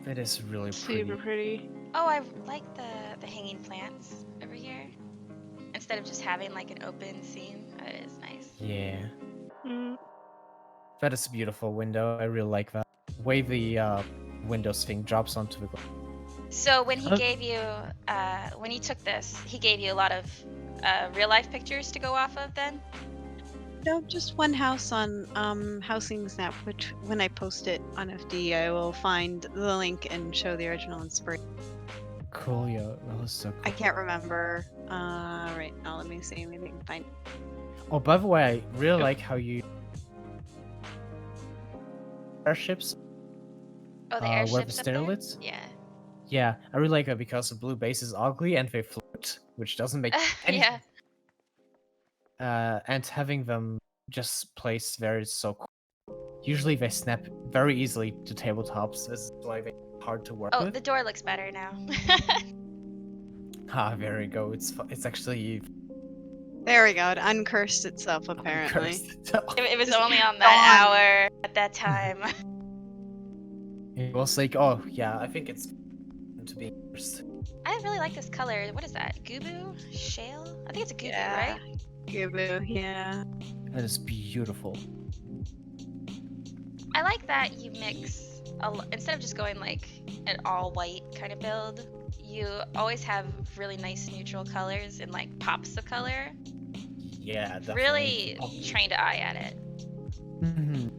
That is really Super pretty. pretty. Oh, I like the hanging plants over here. Instead of just having like an open scene, that is nice. Yeah. Mm. That is a beautiful window. I really like that. Way the Windows thing drops onto the ground. So when he Huh? gave you, when you took this, he gave you a lot of real life pictures to go off of then? No, just one house on Housing Snap, which when I post it on FD, I will find the link and show the original inspiration. Cool, yeah. That was so cool. I can't remember. Right now, let me see. Maybe I can find. Oh, by the way, I really like how you airships Oh, the where the airships up there? stairlets. Yeah. Yeah, I really like that because the blue base is ugly and they float, which doesn't make any Yeah. and having them just placed there is so cool. Usually they snap very easily to tabletops. This is why they're hard to work Oh, with. the door looks better now. Ah, there we go. It's actually There we go. It uncursed itself apparently. cursed. It was Just only on that gone. hour at that time. It was like, oh yeah, I think it's to be cursed. I really like this color. What is that? Gubu? Shale? I think it's a gubu, Yeah. right? Gubu, yeah. That is beautiful. I like that you mix, instead of just going like an all white kind of build, you always have really nice neutral colors and like pops of color. Yeah, definitely. Really trained eye at it. I'm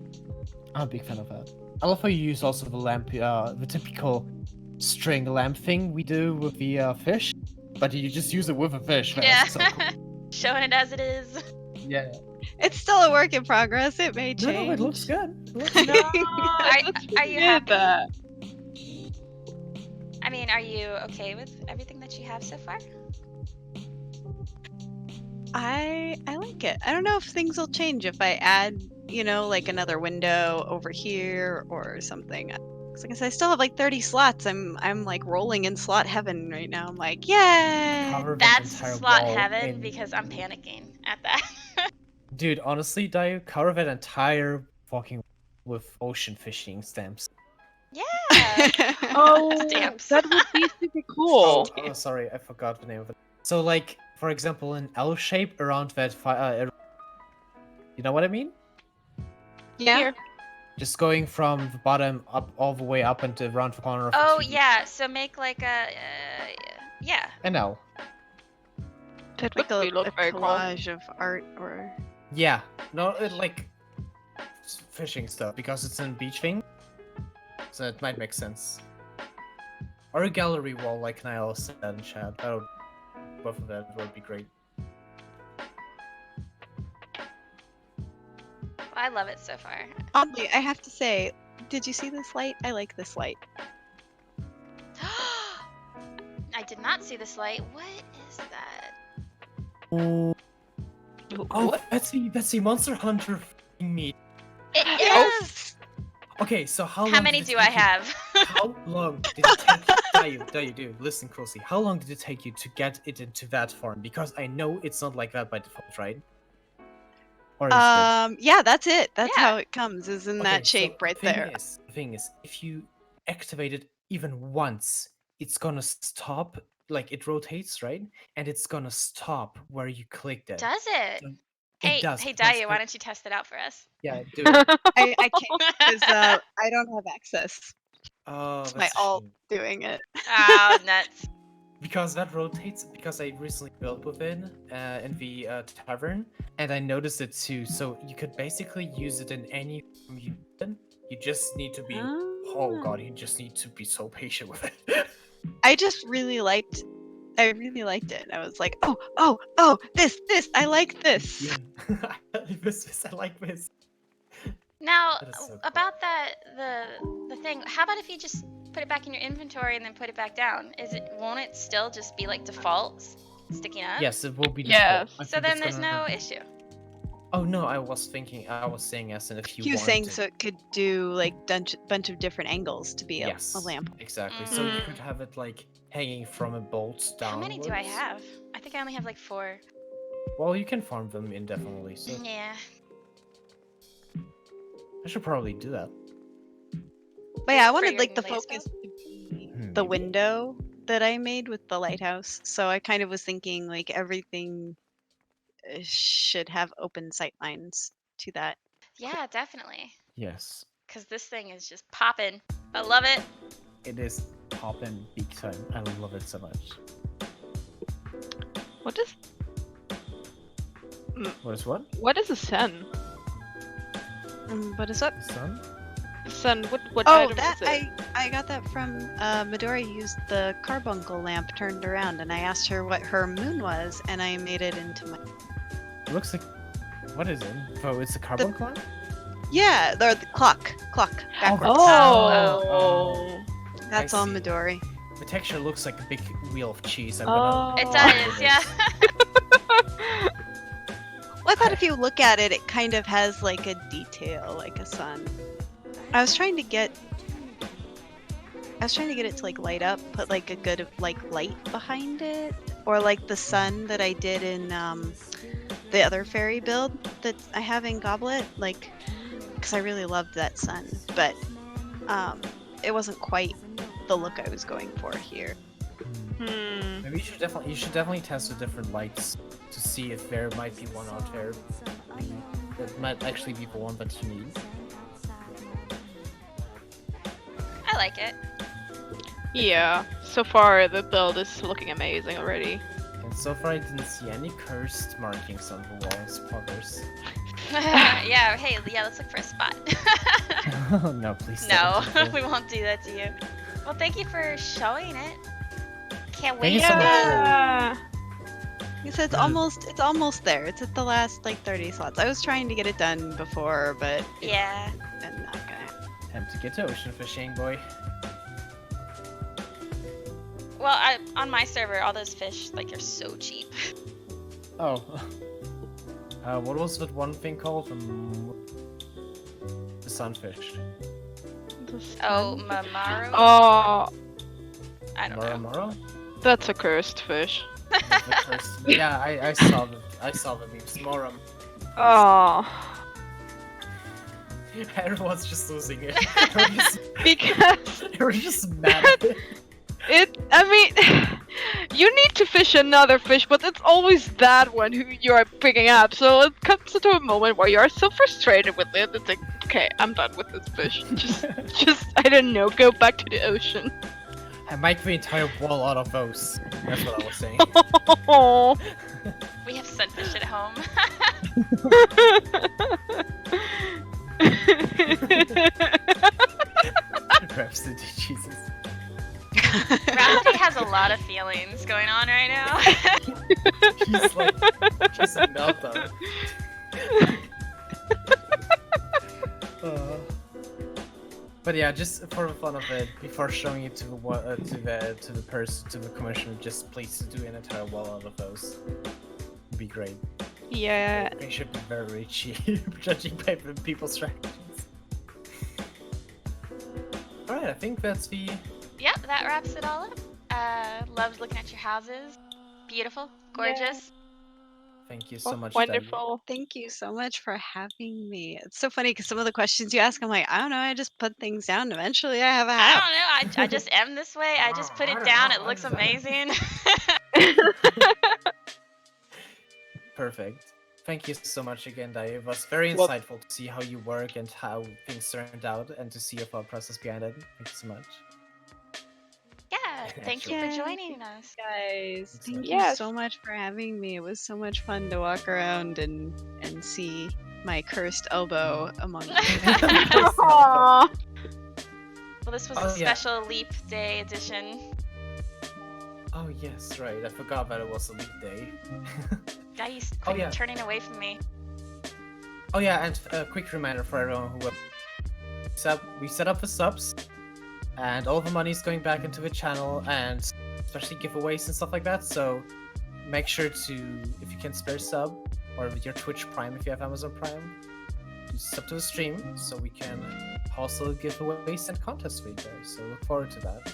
a big fan of that. I love how you use also the lamp, the typical string lamp thing we do with the fish, but you just use it with a fish. Man. Yeah. So cool. Showing it as it is. Yeah. It's still a work in progress. It may No, change. it looks good. It looks No, Are that's you pretty happy? good. I mean, are you okay with everything that you have so far? I like it. I don't know if things will change if I add, like another window over here or something. 'Cause like I said, I still have like 30 slots. I'm like rolling in slot heaven right now. I'm like, yay! Cover that That's entire slot wall heaven in- because I'm panicking at that. Dude, honestly, Daiyu, cover that entire fucking with ocean fishing stamps. Yeah. Oh, Stamps. that would be super cool. Oh, sorry, I forgot the name of it. So, like, for example, an L shape around that you know what I mean? Yeah. Here. Just going from the bottom up all the way up and around the corner of Oh the 2D. yeah, so make like a yeah. An L. That Like would a look very cool. collage of art or. Yeah. No, it like fishing stuff because it's a beach thing. So it might make sense. Or a gallery wall like Niall said in chat. That would, both of that would be great. I love it so far. Oddly, I have to say, did you see this light? I like this light. I did not see this light. What is that? Ooh. Oh, What? Betsy, Monster Hunter meat. It Oh. is. Okay, so how long? How many did it do I take you- have? How long did it take Daiyu, dude, listen closely. How long did it take you to get it into that form? Because I know it's not like that by default, right? Or is it? Yeah, that's it. That's Yeah. how it comes, is in that Okay, so shape right there. The thing is, if you activate it even once, it's gonna stop, like it rotates, right? And it's gonna stop where you clicked it. Does it? So Hey, it does. hey, because Daiyu, why don't you test it out for us? Yeah, do it. I can't because I don't have access. Oh, It's my that's a alt shame. doing it. Oh, nuts. Because that rotates, because I recently built with it in the tavern, and I noticed it too. So you could basically use it in any form you need. You just need to be, oh god, you just need to be so patient with it. I just really liked. I really liked it. I was like, oh, this, I like this. Yeah. I like this. Now, That is so cool. about that, the thing. How about if you just put it back in your inventory and then put it back down? Won't it still just be like default sticking up? Yes, it will be Yes. default. I So think then it's there's gonna- no issue. Oh no, I was saying as in if you He was wanted saying to. so it could do like bunch of different angles to be Yes, a lamp. exactly. So you Mm. could have it like hanging from a bolt How downwards. many do I have? I think I only have like 4. Well, you can farm them indefinitely, so Yeah. I should probably do that. But yeah, I For wanted your like the glaze focus to be Hmm, the maybe. window that I made with the lighthouse. So I kind of was thinking like everything should have open sight lines to that. Yeah, definitely. Yes, Because this thing is just popping. I love it. it is poppin' big time. I love it so much. What is What? what is a sen? What is up? The sun? Sen, what Oh, item that is it? I got that from Midori used the carbuncle lamp turned around, and I asked her what her moon was, and I made it into my. It looks like. What is it? Oh, it's a carbon clock? Yeah, the clock backwards. Oh. That's I all see. Midori. The texture looks like a big wheel of cheese. I'm Oh. gonna. It Oh. does, yeah. Well, I thought if you look at it, it kind of has like a detail, like a sun. I was trying to get it to like light up, put like a good like light behind it, or like the sun that I did in the other fairy build that I have in Goblet, like because I really loved that sun, but it wasn't quite the look I was going for here. Hmm. Maybe you should definitely test the different lights to see if there might be one out there that might actually be the one that you need. I like it. Yeah. So far, the build is looking amazing already. And so far I didn't see any cursed markings on the walls, poggers. Yeah, hey, yeah, let's look for a spot. No, please No, don't. we won't do that to you. Well, thank you for showing it. Can't Thank you wait. so much. Yeah. You said it's almost there. It's at the last like 30 slots. I was trying to get it done before, but Yeah. I'm not gonna. Time to get to ocean fishing, boy. Well, on my server, all those fish, like, are so cheap. Oh. What was that one thing called? The sunfish. Oh, Mamaru? Oh, I don't know. Moro? that's a cursed fish. Yeah, I saw the memes. Morum. Oh. Everyone's just losing it. Because We're just mad at it. I mean, you need to fish another fish, but it's always that one who you're picking up. So it comes to a moment where you're so frustrated with it. It's like, okay, I'm done with this fish. Just, I don't know, go back to the ocean. I make the entire wall out of those. That's what I was saying. Oh. We have sunfish at home. Rhapsody, Jesus. Rhapsody has a lot of feelings going on right now. She's a meltdown. But yeah, just for the fun of it, before showing it to the commissioner, just please do an entire wall out of those. It'd be great. Yeah. They should be very cheap, judging by the people's reactions. Alright, I think that's the... Yep, that wraps it all up. Loved looking at your houses. Beautiful, gorgeous. Thank you so much, Daiyu. Wonderful. Thank you so much for having me. It's so funny because some of the questions you ask, I'm like, I don't know. I just put things down. Eventually, I have a I house. don't know. I just am this way. I just put it down. It looks amazing. Perfect. Thank you so much again, Daiyu. It was very Well- insightful to see how you work and how things turned out, and to see your thought process behind it. Thank you so much. Yeah, thank you for Yay. joining us. Guys, thank you Yes. so much for having me. It was so much fun to walk around and see my cursed elbow among them. Aww. Well, this was Oh, a yeah. special Leap Day edition. Oh yes, right. I forgot that it was a leap day. Guys, Oh, quit yeah. turning away from me. Oh yeah, and a quick reminder for everyone who we set up the subs, and all the money is going back into the channel, and especially giveaways and stuff like that. So make sure to, if you can spare sub, or with your Twitch Prime if you have Amazon Prime, to sub to the stream so we can also giveaways and contests for you guys. So look forward to that.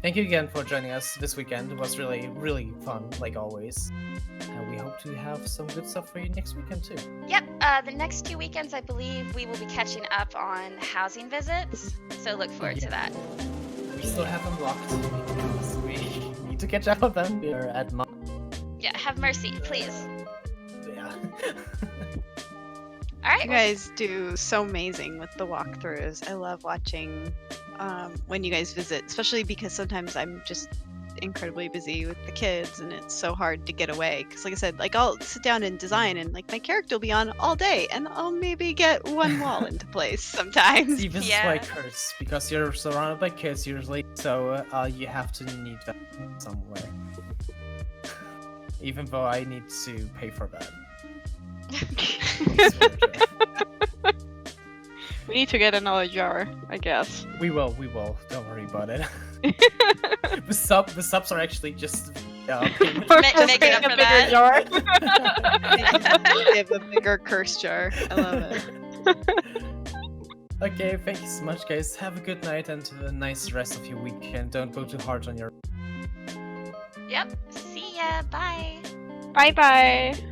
Thank you again for joining us this weekend. It was really, really fun, like always. And we hope to have some good stuff for you next weekend too. Yep, the next 2 weekends, I believe we will be catching up on housing visits. So look forward to that. We still have them locked because we need to catch up on them. We are at Yeah, have mercy, please. yeah. All right. You guys do so amazing with the walkthroughs. I love watching when you guys visit, especially because sometimes I'm just incredibly busy with the kids and it's so hard to get away. Because like I said, like I'll sit down and design and like my character will be on all day and I'll maybe get one wall into place sometimes. See, this Yeah. is why curse, because you're surrounded by kids usually, so you have to need that somewhere. Even though I need to pay for that. We need to get another jar, I guess. We will. Don't worry about it. the subs are actually just payment. Make it up for that. jar. They have a bigger curse jar. I love it. Okay, thank you so much, guys. Have a good night and a nice rest of your week, and don't go too hard on your. Yep. See ya. Bye. Bye bye.